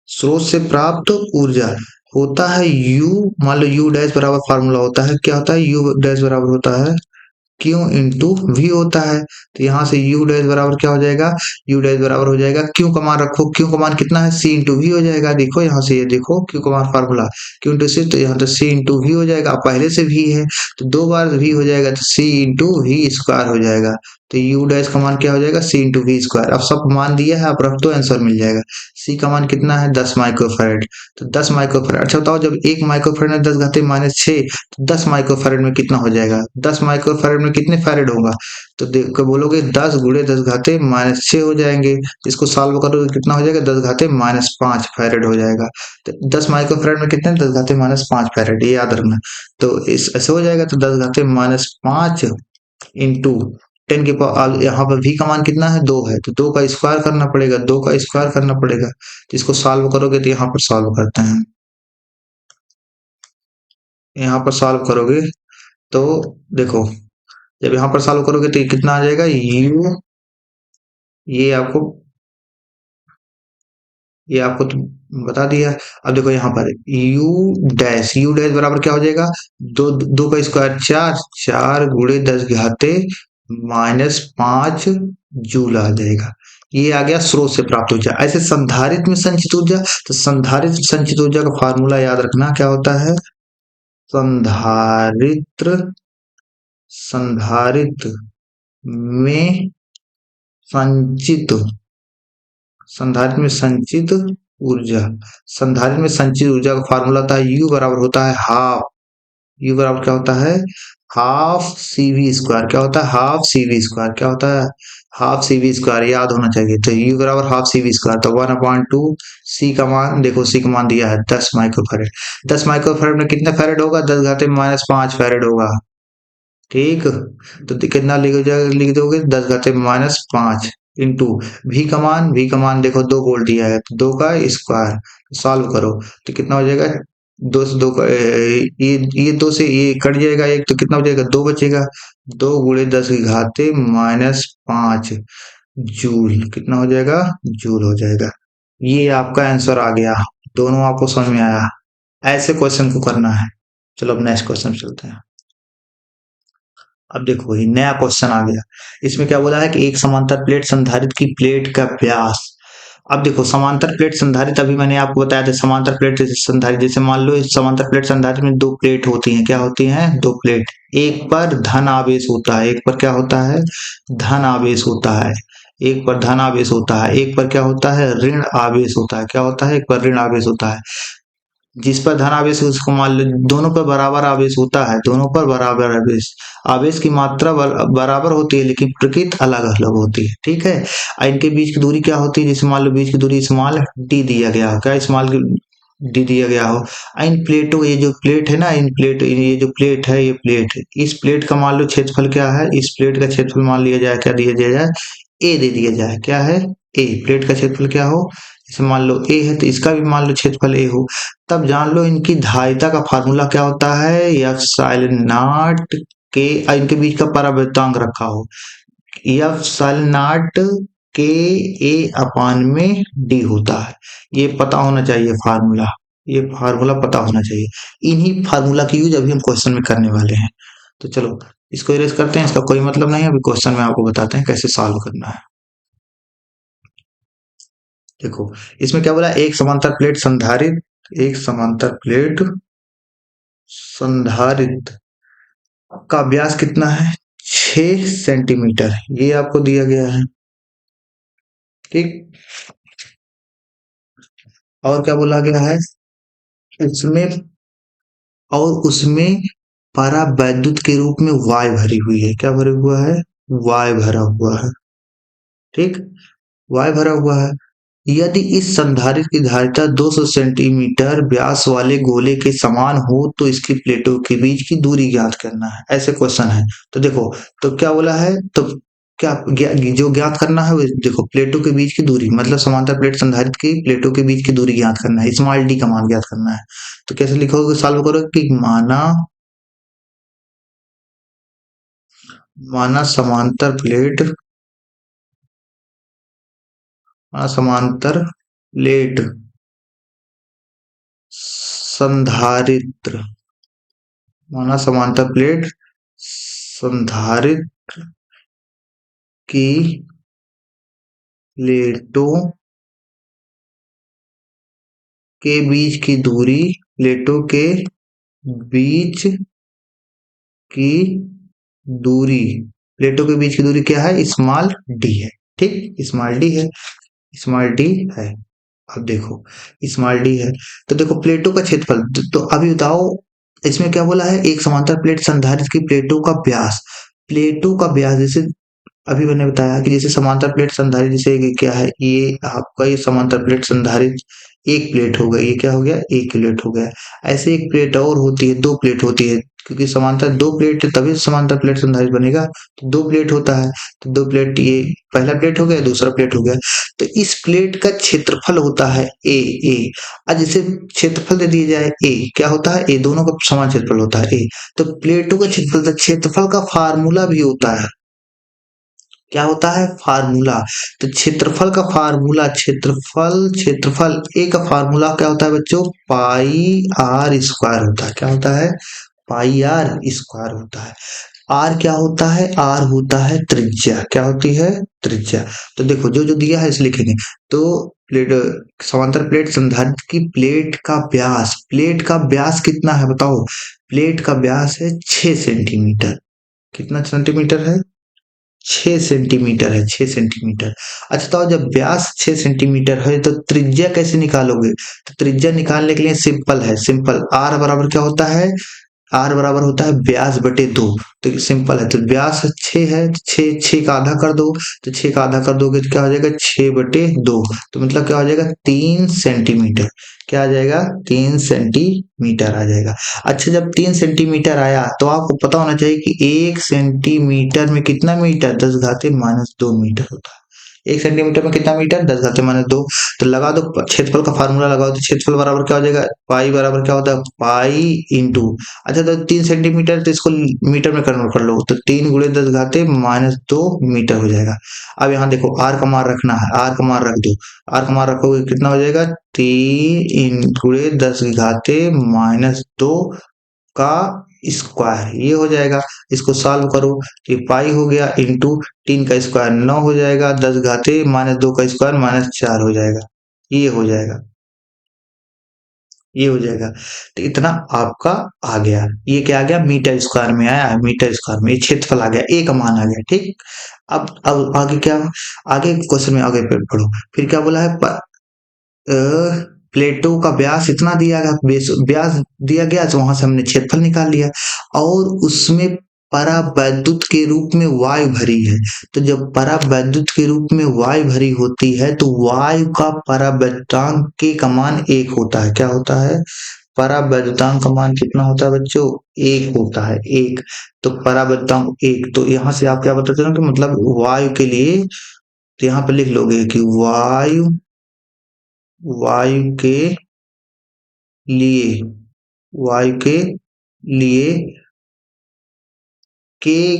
स्रोत से प्राप्त ऊर्जा होता है U, मान लो U डैश बराबर फार्मूला होता है, क्या होता है, U डैश बराबर होता है क्यू इंटू वी होता है। तो यहाँ से यू डैश बराबर क्या हो जाएगा, यू डैश बराबर हो जाएगा, क्यू का मान रखो, क्यू का मान कितना है, सी इंटू वी हो जाएगा। देखो यहाँ से, ये देखो क्यू का मान फार्मूला, क्यू इंटू सी, तो यहाँ तो सी इंटू वी हो जाएगा, पहले से वी है तो 2 बार वी हो जाएगा, तो सी इंटू वी स्क्वायर हो जाएगा। तो यू डैश का मान क्या हो जाएगा, सी इंटू वी स्क्वायर। अब सब मान दिया है, आप रख दो, आंसर मिल जाएगा। सी का मान कितना है, 10 माइक्रोफैरेड, तो 10 माइक्रोफैरेड। अच्छा बताओ, जब 1 माइक्रोफैरेड में 10⁻⁶, तो 10 माइक्रोफैरेड में कितना हो जाएगा, 10 माइक्रोफैरेड में कितने फैरेड होगा, तो देखो बोलोगे 10 × 10⁻⁶ हो जाएंगे, इसको सॉल्व करो तो कितना हो जाएगा, 10⁻⁵ फैरेड हो जाएगा। तो 10 माइक्रोफैरेड में कितने, 10⁻⁵ फैरेड, ये याद रखना। तो इस ऐसे हो जाएगा, तो 10⁻⁵ इंटू 10 के पावर, यहाँ पर v का मान कितना है, 2 है, तो 2 का स्क्वायर करना पड़ेगा, 2 का स्क्वायर करना पड़ेगा। तो इसको सॉल्व करोगे, तो यहाँ पर सॉल्व करते हैं, यहाँ पर सॉल्व करोगे तो देखो, जब यहाँ पर सॉल्व करोगे तो ये कितना आ जाएगा, यू, ये आपको तो बता दिया। अब देखो यहाँ पर यू डैश बराबर क्या हो जाएगा, दो दो का स्क्वायर चार, चार गुणे 10 घाते -5 जूल आ जाएगा। ये आ गया स्रोत से प्राप्त ऊर्जा। ऐसे संधारित्र में संचित ऊर्जा, तो संधारित्र में संचित ऊर्जा का फार्मूला याद रखना क्या होता है, संधारित्र संधारित्र में संचित संधारित्र में संचित ऊर्जा, संधारित्र में संचित ऊर्जा का फार्मूला होता है यू बराबर होता है हाफ, यू बराबर क्या होता है, हाफ सी वी स्क्वायर। क्या होता है, हाफ सी वी स्क्वायर। क्या होता है, हाफ सी वी स्क्वायर, याद होना चाहिए। तो यू बराबर हाफ सी वी स्क्वायर, तो 1/2 सी का मान देखो, सी का मान दिया है 10 माइक्रोफैरेड। 10 माइक्रोफैरेड में कितने फैरेड होगा, 10 घाते -5 फैरेड होगा। ठीक, तो कितना लिख दोगे, 10 घाते -5 इंटू वी का मान देखो 2 वोल्ट दिया है, तो 2 का स्क्वायर, सॉल्व करो तो कितना हो जाएगा, दो से दो का ये दो से ये कट जाएगा एक, तो कितना हो जाएगा, दो बचेगा। 2 गुणे 10 की घाते -5 जूल, कितना हो जाएगा, जूल हो जाएगा। ये आपका आंसर आ गया। दोनों आपको समझ में आया, ऐसे क्वेश्चन को करना है। चलो अब नेक्स्ट क्वेश्चन चलते हैं। अब देखो ये नया क्वेश्चन आ गया। इसमें क्या बोला है कि एक समांतर प्लेट संधारित्र की प्लेट का व्यास। अब देखो समांतर प्लेट संधारित्र, अभी मैंने आपको बताया था समांतर प्लेट जैसे संधारित्र, जैसे मान लो इस समांतर प्लेट संधारित्र में 2 प्लेट होती हैं। क्या होती हैं, 2 प्लेट। एक पर धन आवेश होता है, एक पर क्या होता है, धन आवेश होता है। एक पर धन आवेश होता है, एक पर क्या होता है, ऋण आवेश होता है। क्या होता है, एक पर ऋण आवेश होता है। जिस पर धन आवेश है उसको मान लो, दोनों पर बराबर आवेश होता है, दोनों पर बराबर आवेश, आवेश की मात्रा बराबर होती है लेकिन प्रकृति अलग अलग होती है। ठीक है, इनके बीच की दूरी क्या होती है, जैसे मान लो बीच की दूरी स्मॉल डी दिया गया हो, क्या स्मॉल डी दिया गया हो। इन प्लेटों, ये जो प्लेट है ना, इन प्लेट, ये जो प्लेट है, ये प्लेट, इस प्लेट का मान लो क्षेत्रफल क्या है, इस प्लेट का क्षेत्रफल मान लिया जाए, क्या दिया जाए, ए दे दिया जाए। क्या है, ए। प्लेट का क्षेत्रफल क्या हो, जैसे मान लो ए है तो इसका भी मान लो क्षेत्रफल ए हो। तब जान लो इनकी धारिता का फार्मूला क्या होता है, एप्सिलॉन नॉट के, इनके बीच का परावृत्तांक रखा हो, एप्सिलॉन नॉट के ए अपान में डी होता है। ये पता होना चाहिए फार्मूला, ये फार्मूला पता होना चाहिए। इन्हीं फार्मूला की यूज अभी हम क्वेश्चन में करने वाले हैं। तो चलो इसको इरेज करते हैं, इसका कोई मतलब नहीं है। अभी क्वेश्चन में आपको बताते हैं कैसे सॉल्व करना है। देखो इसमें क्या बोला, एक समांतर प्लेट संधारित्र, एक समांतर प्लेट संधारित्र का व्यास कितना है, 6 सेंटीमीटर, ये आपको दिया गया है। ठीक, और क्या बोला गया है, उसमें, और उसमें परावैद्युत के रूप में वाय भरी हुई है। क्या भरा हुआ है, वाय भरा हुआ है। ठीक, वाय भरा हुआ है। यदि इस संधारित्र की धारिता 200 सेंटीमीटर व्यास वाले गोले के समान हो तो इसकी प्लेटों के बीच की दूरी ज्ञात करना है। ऐसे क्वेश्चन है। तो देखो, तो क्या बोला है, तो क्या जो ज्ञात करना है वो देखो, प्लेटों के बीच की दूरी, मतलब समांतर प्लेट संधारित्र की प्लेटों के बीच की दूरी ज्ञात करना है, स्मॉल डी का मान ज्ञात करना है। तो कैसे लिखोगे, सॉल्व करो कि माना समांतर प्लेट संधारित्र, माना समांतर प्लेट संधारित्र की प्लेटों के बीच की दूरी, प्लेटों के बीच की दूरी, प्लेटों के बीच की दूरी क्या है, स्मॉल डी है। ठीक, स्मॉल डी है, स्मॉल डी है। अब देखो स्मॉल डी है, तो देखो प्लेटों का क्षेत्रफल, तो अभी बताओ इसमें क्या बोला है, एक समांतर प्लेट संधारित्र की प्लेटों का व्यास, प्लेटों का व्यास, जैसे अभी मैंने बताया कि जैसे समांतर प्लेट संधारित्र, जैसे ये क्या है, ये आपका ये समांतर प्लेट संधारित्र एक प्लेट हो गया, ये क्या हो गया, एक प्लेट हो गया। ऐसे एक प्लेट और होती है, 2 प्लेट होती है, क्योंकि समांतर दो प्लेट है तभी समांतर प्लेट संधारित्र बनेगा। तो दो प्लेट होता है, तो दो प्लेट, ये पहला प्लेट हो गया, दूसरा प्लेट हो गया। तो इस प्लेट का क्षेत्रफल होता है ए। आज इसे क्षेत्रफल दे दिया जाए ए, क्या होता है ए, दोनों का समान क्षेत्रफल होता है ए। तो प्लेटों का क्षेत्रफल का फार्मूला भी होता है, क्या होता है फार्मूला। तो क्षेत्रफल का फार्मूला, क्षेत्रफल ए का फार्मूला क्या होता है बच्चों, पाई आर स्क्वायर होता है। क्या होता है, पाई आर स्क्वायर होता है। आर क्या होता है, आर होता है त्रिज्या। क्या होती है, त्रिज्या। तो देखो जो जो दिया है इसे लिखेंगे। तो प्लेट, समांतर प्लेट संधारित्र की प्लेट का व्यास कितना है बताओ। प्लेट का व्यास है 6 सेंटीमीटर। कितना सेंटीमीटर है, 6 सेंटीमीटर है, 6 सेंटीमीटर। अच्छा तो जब व्यास 6 सेंटीमीटर है तो त्रिज्या कैसे निकालोगे। तो त्रिज्या निकालने के लिए सिंपल है, सिंपल आर बराबर क्या होता है, आर बराबर होता है व्यास बटे दो। तो सिंपल है, तो व्यास 6 है, छः छः का आधा कर दो। तो 6 का आधा कर दोगे तो क्या हो जाएगा 6/2। तो मतलब क्या हो जाएगा 3 सेंटीमीटर। क्या आ जाएगा 3 सेंटीमीटर आ जाएगा। अच्छा जब 3 सेंटीमीटर आया तो आपको पता होना चाहिए कि 1 सेंटीमीटर में कितना मीटर, 10⁻²मीटर होता है। 1 सेंटीमीटर में कितना मीटर, 10⁻²। तो लगा दो क्षेत्रफल का फार्मूला लगाओ, तो क्षेत्रफल बराबर क्या हो जाएगा, पाई बराबर क्या होता है, पाई इंटू। अच्छा तो 3 सेंटीमीटर, तो इसको मीटर में कन्वर्ट कर लो, तो 3 × 10⁻²मीटर हो जाएगा। अब यहाँ देखो आर का मान रखना है, आर का मान रख दो। आर का मान रखोगे कितना हो जाएगा, 3 × 10⁻² का स्क्वायर, ये हो जाएगा। इसको सॉल्व करो, ये पाई हो गया इंटू 3 का स्क्वायर 9 हो जाएगा, 10⁻² का स्क्वायर -4 हो जाएगा। ये हो जाएगा, ये हो जाएगा। तो इतना आपका आ गया, ये क्या आ गया मीटर स्क्वायर में आया है, मीटर स्क्वायर में। ये क्षेत्रफल आ गया, ए का मान आ गया, ठीक। अब आगे क्या, आगे क्वेश्चन में आगे पढ़ो। फिर क्या बोला है, प्लेटों का व्यास इतना दिया गया, व्यास दिया गया, तो वहां से हमने क्षेत्रफल निकाल लिया। और उसमें परावैद्युत के रूप में वायु भरी है। तो जब परावैद्युत के रूप में वायु भरी होती है तो वायु का परावैद्युतांक के का मान 1 होता है। क्या होता है, परावैद्युतांक का मान कितना होता है बच्चों, 1 होता है, 1। तो परावैद्युतांक 1, तो यहाँ से आप क्या बताते हो कि मतलब वायु के लिए, तो यहाँ पे लिख लोगे कि वायु के लिए, वायु के लिए के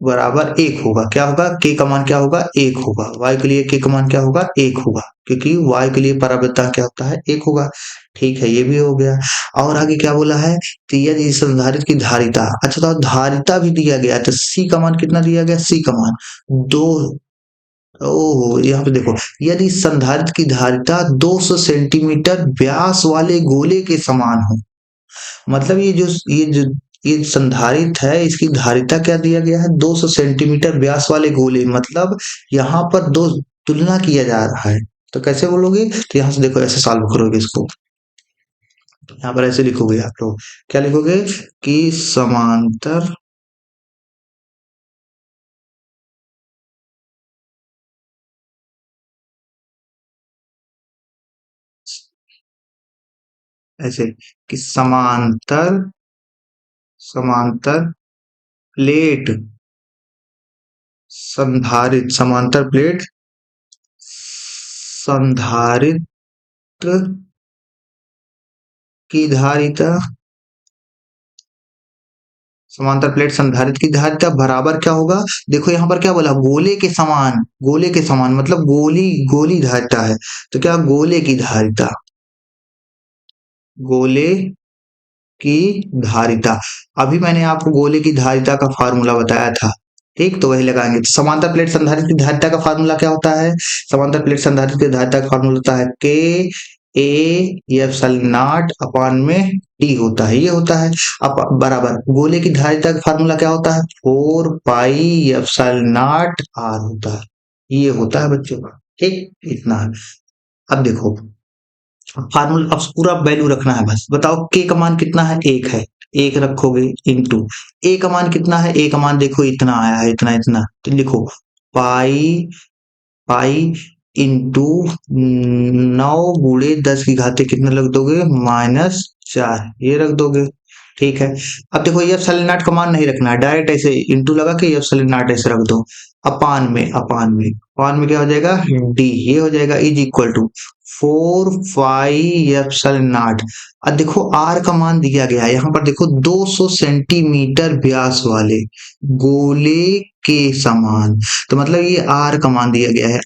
बराबर 1 होगा। क्या होगा, के का मान क्या होगा, 1 होगा। वायु के लिए के का मान क्या होगा, 1 होगा, क्योंकि वायु के लिए परावैद्युतांक क्या होता है, 1 होगा। ठीक है, ये भी हो गया। और आगे क्या बोला है, तो यदि संधारित्र की धारिता, अच्छा तो धारिता भी दिया गया, तो सी का मान कितना दिया गया, सी का मान 2। ओहो, यहाँ पे देखो, यदि संधारित्र की धारिता 200 सेंटीमीटर व्यास वाले गोले के समान हो, मतलब ये संधारित्र है, इसकी धारिता क्या दिया गया है, 200 सेंटीमीटर व्यास वाले गोले, मतलब यहाँ पर दो तुलना किया जा रहा है। तो कैसे बोलोगे, तो यहाँ से देखो ऐसे सॉल्व करोगे इसको। यहाँ पर ऐसे लिखोगे आप लोग, क्या लिखोगे कि समांतर ऐसे कि समांतर प्लेट समांतर प्लेट संधारित्र की धारिता, समांतर प्लेट संधारित्र की धारिता बराबर क्या होगा, देखो यहाँ पर क्या बोला, गोले के समान, गोले के समान मतलब गोली धारिता है। तो क्या, गोले की धारिता, गोले की धारिता। अभी मैंने आपको गोले की धारिता का फार्मूला बताया था, ठीक, तो वही लगाएंगे। तो समांतर प्लेट संधारित्र की धारिता का फार्मूला क्या होता है, समांतर प्लेट संधारित्र की धारिता का फार्मूला होता है के ए एप्सिलॉन नॉट अपॉन में टी होता है, ये होता है। अब बराबर गोले की धारिता का फार्मूला क्या होता है, 4 पाई एप्सिलॉन नॉट आर होता है, ये होता है बच्चों का, ठीक, इतना है। अब देखो फार्मूला, अब पूरा वैल्यू रखना है बस। बताओ के का मान कितना है, 1 है, 1 रखोगे इंटू ए का मान कितना है, ए का मान देखो इतना आया है, इतना इतना, तो लिखो पाई पाई इंटू 9 × 10⁻³ कितना रख दोगे, -4, ये रख दोगे, ठीक है। अब देखो ये एप्सिलॉन नॉट का मान नहीं रखना है, डायरेक्ट ऐसे इंटू लगा के ये एप्सिलॉन नॉट ऐसे रख दो। अपान में क्या हो जाएगा, डी, ये हो जाएगा is equal to 4 pi epsilon naught. अब देखो आर का मान दिया गया है यहाँ पर, देखो 200 सेंटीमीटर व्यास वाले गोले के समान। तो मतलब ये आर का मान दिया गया है,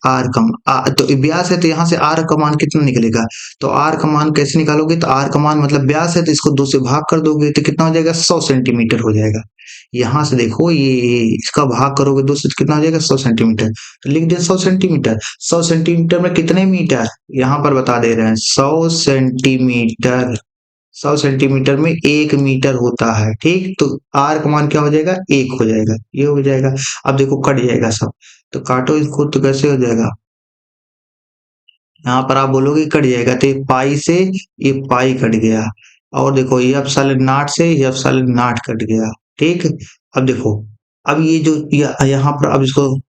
तो व्यास है तो यहाँ से आर का मान कितना निकलेगा। तो आर का मान कैसे निकालोगे, तो आर का मान मतलब व्यास है तो इसको 2 से भाग कर दोगे तो कितना हो जाएगा, 100 सेंटीमीटर हो जाएगा। यहाँ से देखो ये इसका भाग करोगे 2 से तो कितना हो जाएगा, 100 सेंटीमीटर। तो लिख दे 100 सेंटीमीटर। 100 सेंटीमीटर में कितने मीटर, यहाँ पर बता दे रहे हैं 100 सेंटीमीटर। 100 सेंटीमीटर में 1 मीटर होता है, ठीक। तो आर का मान क्या हो जाएगा, 1 हो जाएगा, ये हो जाएगा। अब देखो कट जाएगा सब, तो काटो इसको, तो कैसे हो जाएगा, यहाँ पर आप बोलोगे कट जाएगा तो ये पाई कट गया। और देखो ये एप्सिलॉन नॉट से ये एप्सिलॉन नॉट कट गया, ठीक। अब देखो, अब ये जो यहाँ पर अब इसको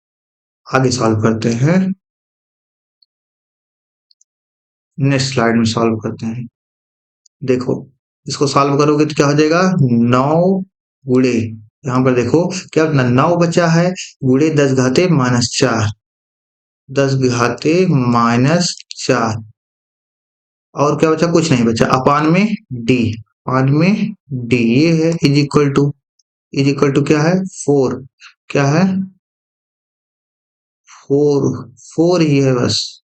आगे सॉल्व करते हैं, नेक्स्ट स्लाइड में सॉल्व करते हैं। देखो इसको सॉल्व करोगे तो क्या हो जाएगा, 9 गुणे, यहाँ पर देखो क्या अपना 9 बचा है, गुणे 10 घाते -4, 10 घाते -4, और क्या बचा, कुछ नहीं बचा, अपान में डी, अपान में डी, ये है इज इक्वल टू क्या है, 4, क्या है, 4, 4 ही है बस,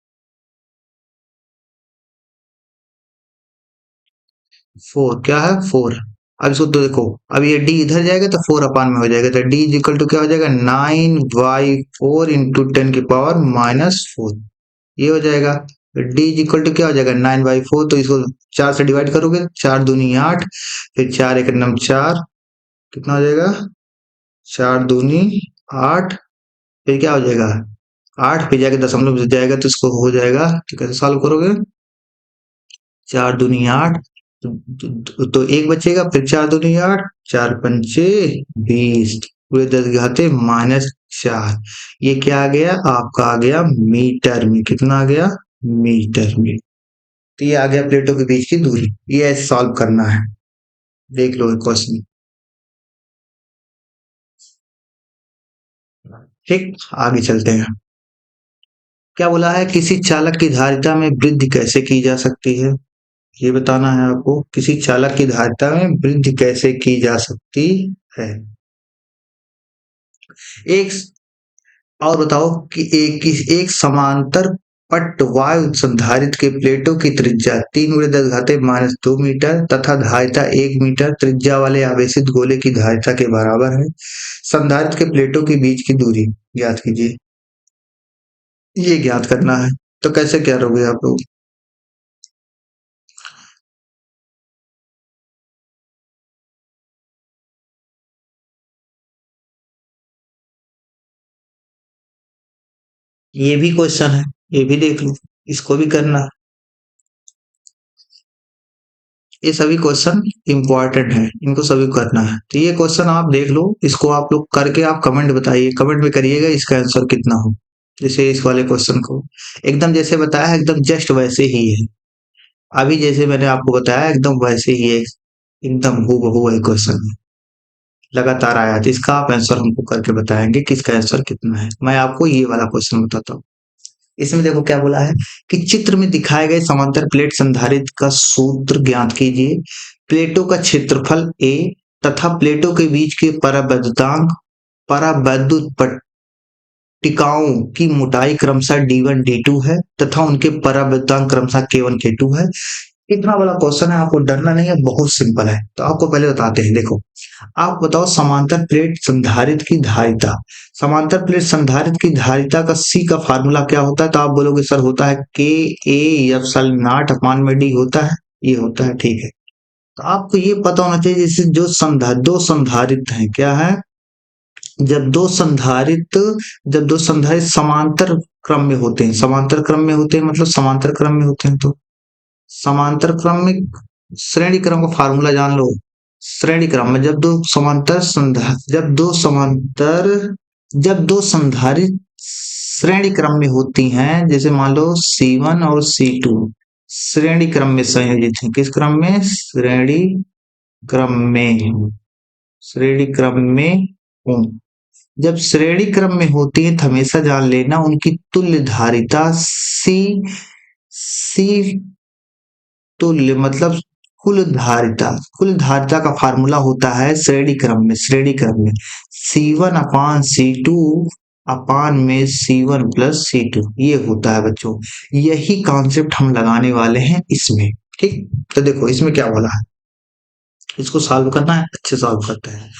4 क्या है, 4। अब इसको तो देखो, अब ये डी इधर जाएगा तो 4 अपान में हो जाएगा, तो डी इज इक्वल टू क्या हो जाएगा, 9/4 इंटू 10⁻⁻4, ये हो जाएगा। डी इज इक्वल टू क्या हो जाएगा, 9/4, तो इसको 4 से डिवाइड करोगे, 4 दूनी 8, फिर 4 एक नम 4, कितना हो जाएगा, 4 दूनी 8, फिर क्या हो जाएगा, 8 पे जाके दशमलव में जाएगा तो इसको हो जाएगा, तो कैसे सॉल्व करोगे, 4 दूनी 8, तो एक बचेगा, फिर 4 दूनी 8, 4 पंचे 20, पूरे 10 घाते -4, ये क्या आ गया, आपका आ गया मीटर में, कितना आ गया, मीटर में। तो ये आ गया प्लेटों के बीच की दूरी, ये ऐसे सॉल्व करना है, देख लो क्वेश्चन, ठीक। आगे चलते हैं, क्या बोला है, किसी चालक की धारिता में वृद्धि कैसे की जा सकती है, ये बताना है आपको, किसी चालक की धारिता में वृद्धि कैसे की जा सकती है। एक और बताओ कि एक समांतर पट्ट वायु संधारित्र के प्लेटों की त्रिज्या 3 × 10 घाते -2 मीटर तथा धारिता 1 मीटर त्रिज्या वाले आवेशित गोले की धारिता के बराबर है। संधारित्र के प्लेटों के बीच की दूरी ज्ञात कीजिए, ये ज्ञात करना है। तो कैसे क्या करोगे आप लोग, ये भी क्वेश्चन है, ये भी देख लो, इसको भी करना, ये सभी क्वेश्चन इंपॉर्टेंट है, इनको सभी करना है। तो ये क्वेश्चन आप देख लो, इसको आप लोग करके आप कमेंट बताइए, कमेंट में करिएगा इसका आंसर कितना हो। जैसे इस वाले क्वेश्चन को एकदम जैसे बताया है, एकदम जस्ट वैसे ही है, अभी जैसे मैंने आपको बताया एकदम वैसे ही है, एकदम हूबहू है क्वेश्चन, लगातार आया, तो इसका आप आंसर हमको करके बताएंगे कि इसका आंसर कितना है। मैं आपको ये वाला क्वेश्चन बताता हूँ, इसमें देखो क्या बोला है कि चित्र में दिखाए गए समांतर प्लेट संधारित्र का सूत्र ज्ञात कीजिए। प्लेटों का क्षेत्रफल ए तथा प्लेटों के बीच के परावैद्युतांक परावैद्युत पट्टिकाओं की मोटाई क्रमशः D1 D2 है तथा उनके परावैद्युतांक क्रमशः K1 K2 है। इतना बड़ा क्वेश्चन है, आपको डरना नहीं है, बहुत सिंपल है। तो आपको पहले बताते हैं, देखो आप बताओ समांतर प्लेट संधारित्र की धारिता, समांतर प्लेट संधारित्र की धारिता का सी का फार्मूला क्या होता है, तो आप बोलोगे सर होता है के ए एप्सिलॉन नॉट अपान में डी होता है, ये होता है, ठीक है। तो आपको ये पता होना चाहिए, जैसे जो दो संधारित्र हैं, क्या है, जब दो संधारित्र समांतर क्रम में होते हैं, समांतर क्रम में होते हैं मतलब समांतर क्रम में होते हैं, तो समांतर क्रम में श्रेणी क्रम का फार्मूला जान लो। श्रेणी क्रम में जब दो संधारित्र श्रेणी क्रम में होती हैं, जैसे मान लो C1 और C2 श्रेणी क्रम में संयोजित हैं, किस क्रम में, श्रेणी क्रम में हूँ, श्रेणी क्रम में हूँ। जब श्रेणी क्रम में होती है तो हमेशा जान लेना उनकी तुल्य धारिता सी तुल्य मतलब कुल धारिता का फार्मूला होता है श्रेणी क्रम में C1/C2 अपान में C1 प्लस C2 ये होता है बच्चों। यही कॉन्सेप्ट हम लगाने वाले हैं इसमें। ठीक, तो देखो इसमें क्या बोला है, इसको सॉल्व करना है, अच्छे सॉल्व करते हैं।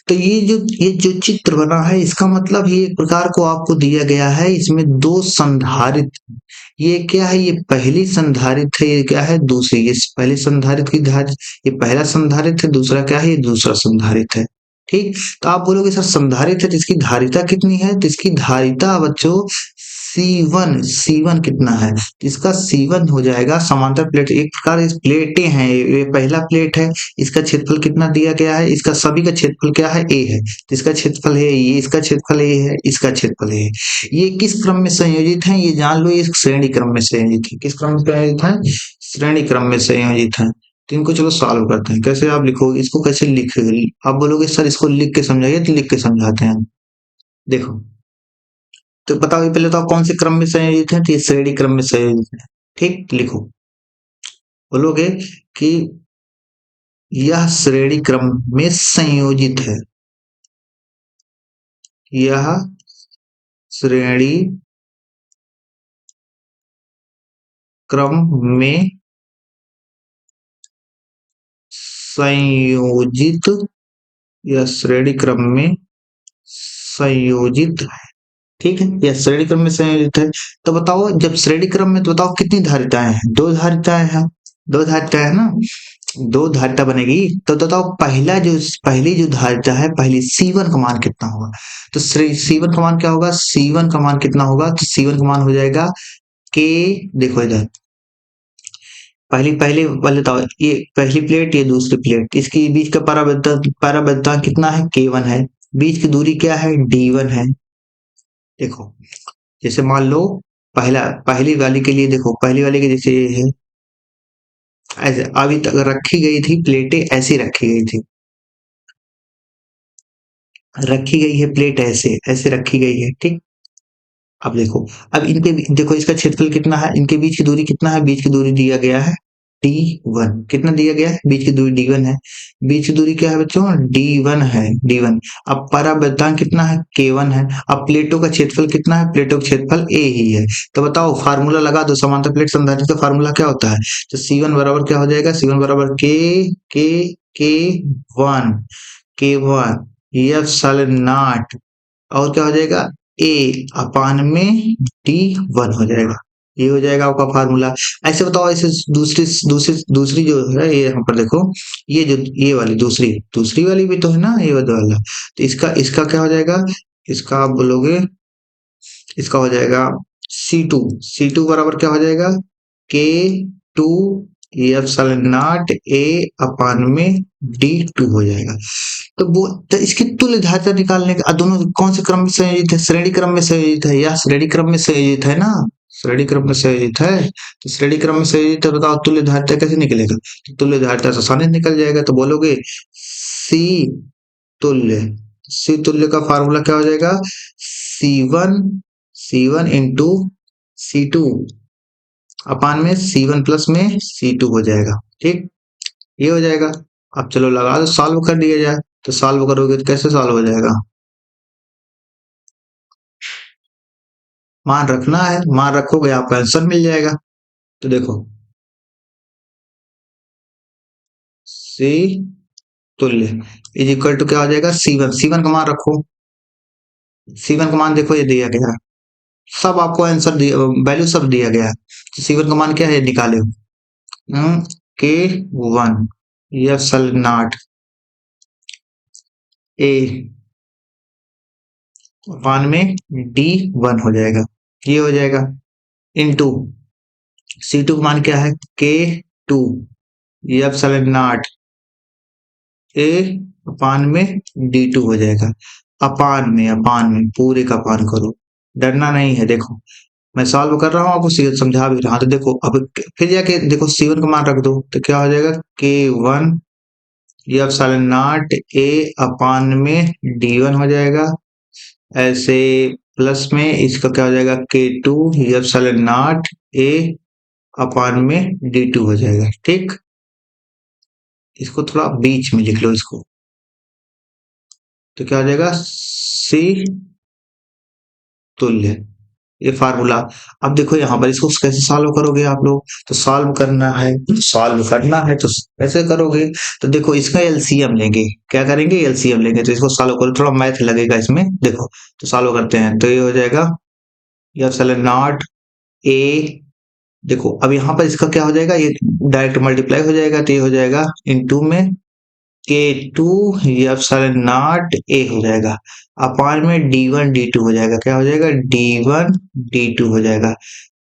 तो ये जो चित्र बना है इसका मतलब ये एक प्रकार को आपको दिया गया है, इसमें दो संधारित्र, ये क्या है, ये पहली संधारित्र है, ये क्या है दूसरी, ये पहले संधारित्र की धार, ये पहला संधारित्र है, दूसरा क्या है, ये दूसरा संधारित्र है। ठीक, तो आप बोलोगे सर संधारित्र है जिसकी धारिता कितनी है, तो इसकी धारिता बच्चों C1 कितना है, तो इसका C1 हो जाएगा समांतर प्लेट, एक प्रकार इस प्लेटें हैं, ये पहला प्लेट है, इसका क्षेत्रफल कितना दिया गया है, इसका सभी का क्षेत्रफल क्या है a है, तो इसका क्षेत्रफल है ये, इसका क्षेत्रफल a है, इसका क्षेत्रफल a है। ये किस क्रम में संयोजित है ये जान लो, ये श्रेणी क्रम में संयोजित है। किस क्रम में संयोजित है, श्रेणी क्रम में संयोजित है। तो इनको चलो सॉल्व करते हैं, कैसे आप लिखोगे इसको, कैसे लिखोगे, आप बोलोगे सर इसको लिख के समझाइए, तो लिख के समझाते हैं। देखो तो बताओ पहले तो आप कौन से क्रम में संयोजित है, तो ये श्रेणी क्रम में संयोजित है। ठीक, लिखो, बोलोगे कि यह श्रेणी क्रम में संयोजित है, यह श्रेणी क्रम में संयोजित, यह श्रेणी क्रम में संयोजित है। ठीक है, यह श्रेणी क्रम में संयोजित है। तो बताओ जब श्रेणी क्रम में, तो बताओ कितनी धारिताएं हैं, दो धारिताएं हैं, दो धारिताएं है ना, दो धारिता बनेगी। तो बताओ पहली जो धारिता है, पहली C1 का मान कितना होगा, तो C1 का मान क्या होगा, C1 का मान कितना होगा, तो C1 का मान हो जाएगा K, देखो इधर पहली पहले पहले तो ये पहली प्लेट, ये दूसरी प्लेट, इसकी बीच का पराबैद्यतांक कितना है, K1 है, बीच की दूरी क्या है, D1 है। देखो जैसे मान लो पहली वाली के लिए, देखो पहली वाली के जैसे ये है, ऐसे अभी तक रखी गई थी प्लेटें, ऐसी रखी गई थी, रखी गई है प्लेट, ऐसे ऐसे रखी गई है। ठीक, अब देखो, अब इनके देखो इसका क्षेत्रफल कितना है, इनके बीच की दूरी कितना है, बीच की दूरी दिया गया है D1, कितना दिया गया है, बीच की दूरी D1 है, बीच की दूरी क्या है बच्चों, D1 है, D1। अब पराबैद्यतांक कितना है, K1 है। अब प्लेटों का क्षेत्रफल कितना है, प्लेटों का क्षेत्रफल A ही है। तो बताओ फार्मूला लगा दो, समांतर प्लेट संधारित्र का फार्मूला क्या होता है, तो C1 बराबर क्या हो जाएगा, C1 बराबर K1 एप्सिलॉन नॉट, और क्या हो जाएगा A/में D1 हो जाएगा, ये हो जाएगा आपका फार्मूला। ऐसे बताओ, ऐसे दूसरी जो है, ये यहाँ पर देखो, ये जो ये वाली दूसरी वाली भी तो है ना, ये वाला, तो इसका इसका क्या हो जाएगा, इसका आप बोलोगे, इसका हो जाएगा C2 बराबर क्या हो जाएगा, K2 एप्सिलॉन नॉट A/में D2 हो जाएगा। तो इसकी तुल्य धारिता निकालने का, दोनों कौन से क्रम में संयोजित है, श्रेणी क्रम में संयोजित है, या श्रेणी क्रम में संयोजित है ना, श्रेणी क्रम में संयोजित है, तो श्रेणी क्रम में संयोजित है, बताओ तुल्य धारिता कैसे निकलेगा, तो तुल्य धारिता से आसानी से निकल जाएगा। तो बोलोगे सी तुल्य, सी तुल्य का फार्मूला क्या हो जाएगा, C1 इंटू C2 अपान में C1 प्लस में C2 हो जाएगा। ठीक, ये हो जाएगा। अब चलो लगा दो, सॉल्व कर दिया जाए, तो सॉल्व करोगे तो कैसे सॉल्व हो जाएगा, मान रखना है, मान रखोगे आपका आंसर मिल जाएगा। तो देखो सी तुल्य इज इक्वल टू क्या हो जाएगा, C1 का मान रखो, C1 का मान देखो ये दिया गया है, सब आपको आंसर दिया, वैल्यू सब दिया गया है। तो C1 का मान क्या है, निकाले K1 epsilon not A one में D1 हो जाएगा, ये हो जाएगा, इनटू C2 का मान क्या है, K2 एप्सिलॉन नॉट A अपान में D2 हो जाएगा। अपान में पूरे का अपान करो, डरना नहीं है। देखो मैं सॉल्व कर रहा हूँ, आपको समझा भी रहा हूँ। तो देखो अब फिर जाके देखो C1 का मान रख दो, तो क्या हो जाएगा, K1 ये एप्सिलॉन नॉट ए अपान में D1 हो जाएगा। ऐसे प्लस में इसका क्या हो जाएगा K2 ये एप्सिलॉन नॉट ए अपान में D2 हो जाएगा। ठीक, इसको थोड़ा बीच में लिख लो इसको, तो क्या हो जाएगा सी तुल्य, ये फार्मूला। अब देखो यहाँ पर इसको कैसे सॉल्व करोगे आप लोग, तो सॉल्व करना है तो कैसे करोगे, तो देखो इसका एलसीएम लेंगे। क्या करेंगे, एलसीएम लेंगे। तो इसको सॉल्व करो, थोड़ा मैथ लगेगा इसमें। देखो तो सॉल्व करते हैं, तो ये हो जाएगा ये एप्सिलॉन नॉट ए। देखो अब यहाँ पर इसका क्या हो जाएगा, ये डायरेक्ट मल्टीप्लाई हो जाएगा, तो ये हो जाएगा इनटू में K2 एप्सिलॉन नॉट ए हो जाएगा, अपान में D1 D2 हो जाएगा। क्या हो जाएगा D1 D2 हो जाएगा,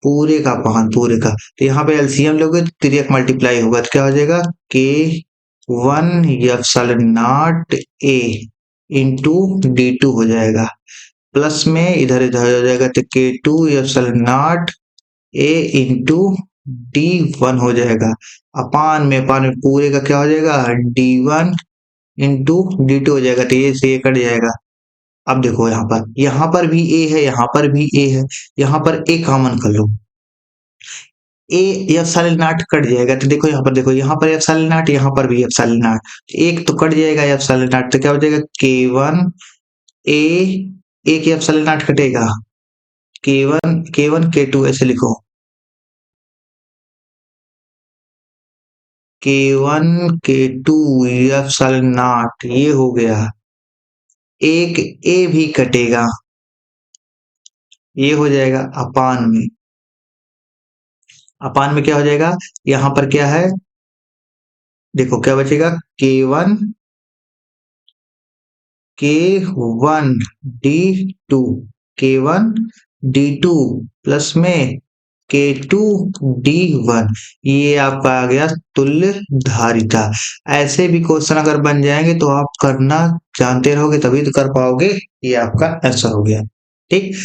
पूरे का अपान पूरे का। तो यहाँ पे एलसीएम लोगे तो 3 मल्टीप्लाई होगा, तो क्या हो जाएगा K1 epsilon not a into D2 हो जाएगा, प्लस में इधर इधर हो जाएगा, तो K2 epsilon not a into D1 हो जाएगा, अपान में पूरे का क्या हो जाएगा D1 इंटू D2 हो जाएगा। तो ये से ये कट जाएगा। अब देखो यहाँ पर भी ए है, यहाँ पर भी ए है, यहाँ पर ए कॉमन कर लो, ए एप्सिलॉन नॉट कट जाएगा। तो देखो यहाँ पर एप्सिलॉन नॉट, यहाँ पर भी एप्सिलॉन नॉट, एक तो कट जाएगा एप्सिलॉन नॉट, तो क्या हो जाएगा K1 ए, एक एप्सिलॉन नॉट कटेगा, K1 K2 ऐसे लिखो, K1 K2 एप्सिलॉन नॉट, ये हो गया। एक ए भी कटेगा, ये हो जाएगा अपान में क्या हो जाएगा, यहाँ पर क्या है, देखो क्या बचेगा K1 D2 K1 D2 plus में K2 D1, ये आपका आ गया तुल्य धारिता। ऐसे भी क्वेश्चन अगर बन जाएंगे तो आप करना जानते रहोगे तभी तो कर पाओगे, ये आपका आंसर हो गया। ठीक,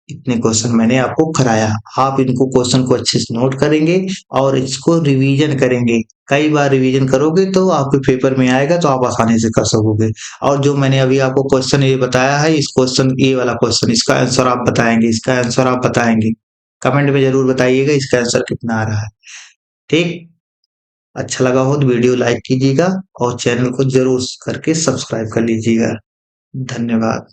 इतने क्वेश्चन मैंने आपको कराया, आप इनको क्वेश्चन को अच्छे से नोट करेंगे और इसको रिवीजन करेंगे। कई बार रिवीजन करोगे तो आपके पेपर में आएगा, तो आप आसानी से कर सकोगे। और जो मैंने अभी आपको क्वेश्चन ये बताया है, इस क्वेश्चन ये वाला क्वेश्चन, इसका आंसर आप बताएंगे, इसका आंसर आप बताएंगे, कमेंट में जरूर बताइएगा इसका आंसर कितना आ रहा है। ठीक, अच्छा लगा हो तो वीडियो लाइक कीजिएगा और चैनल को जरूर करके सब्सक्राइब कर लीजिएगा। धन्यवाद।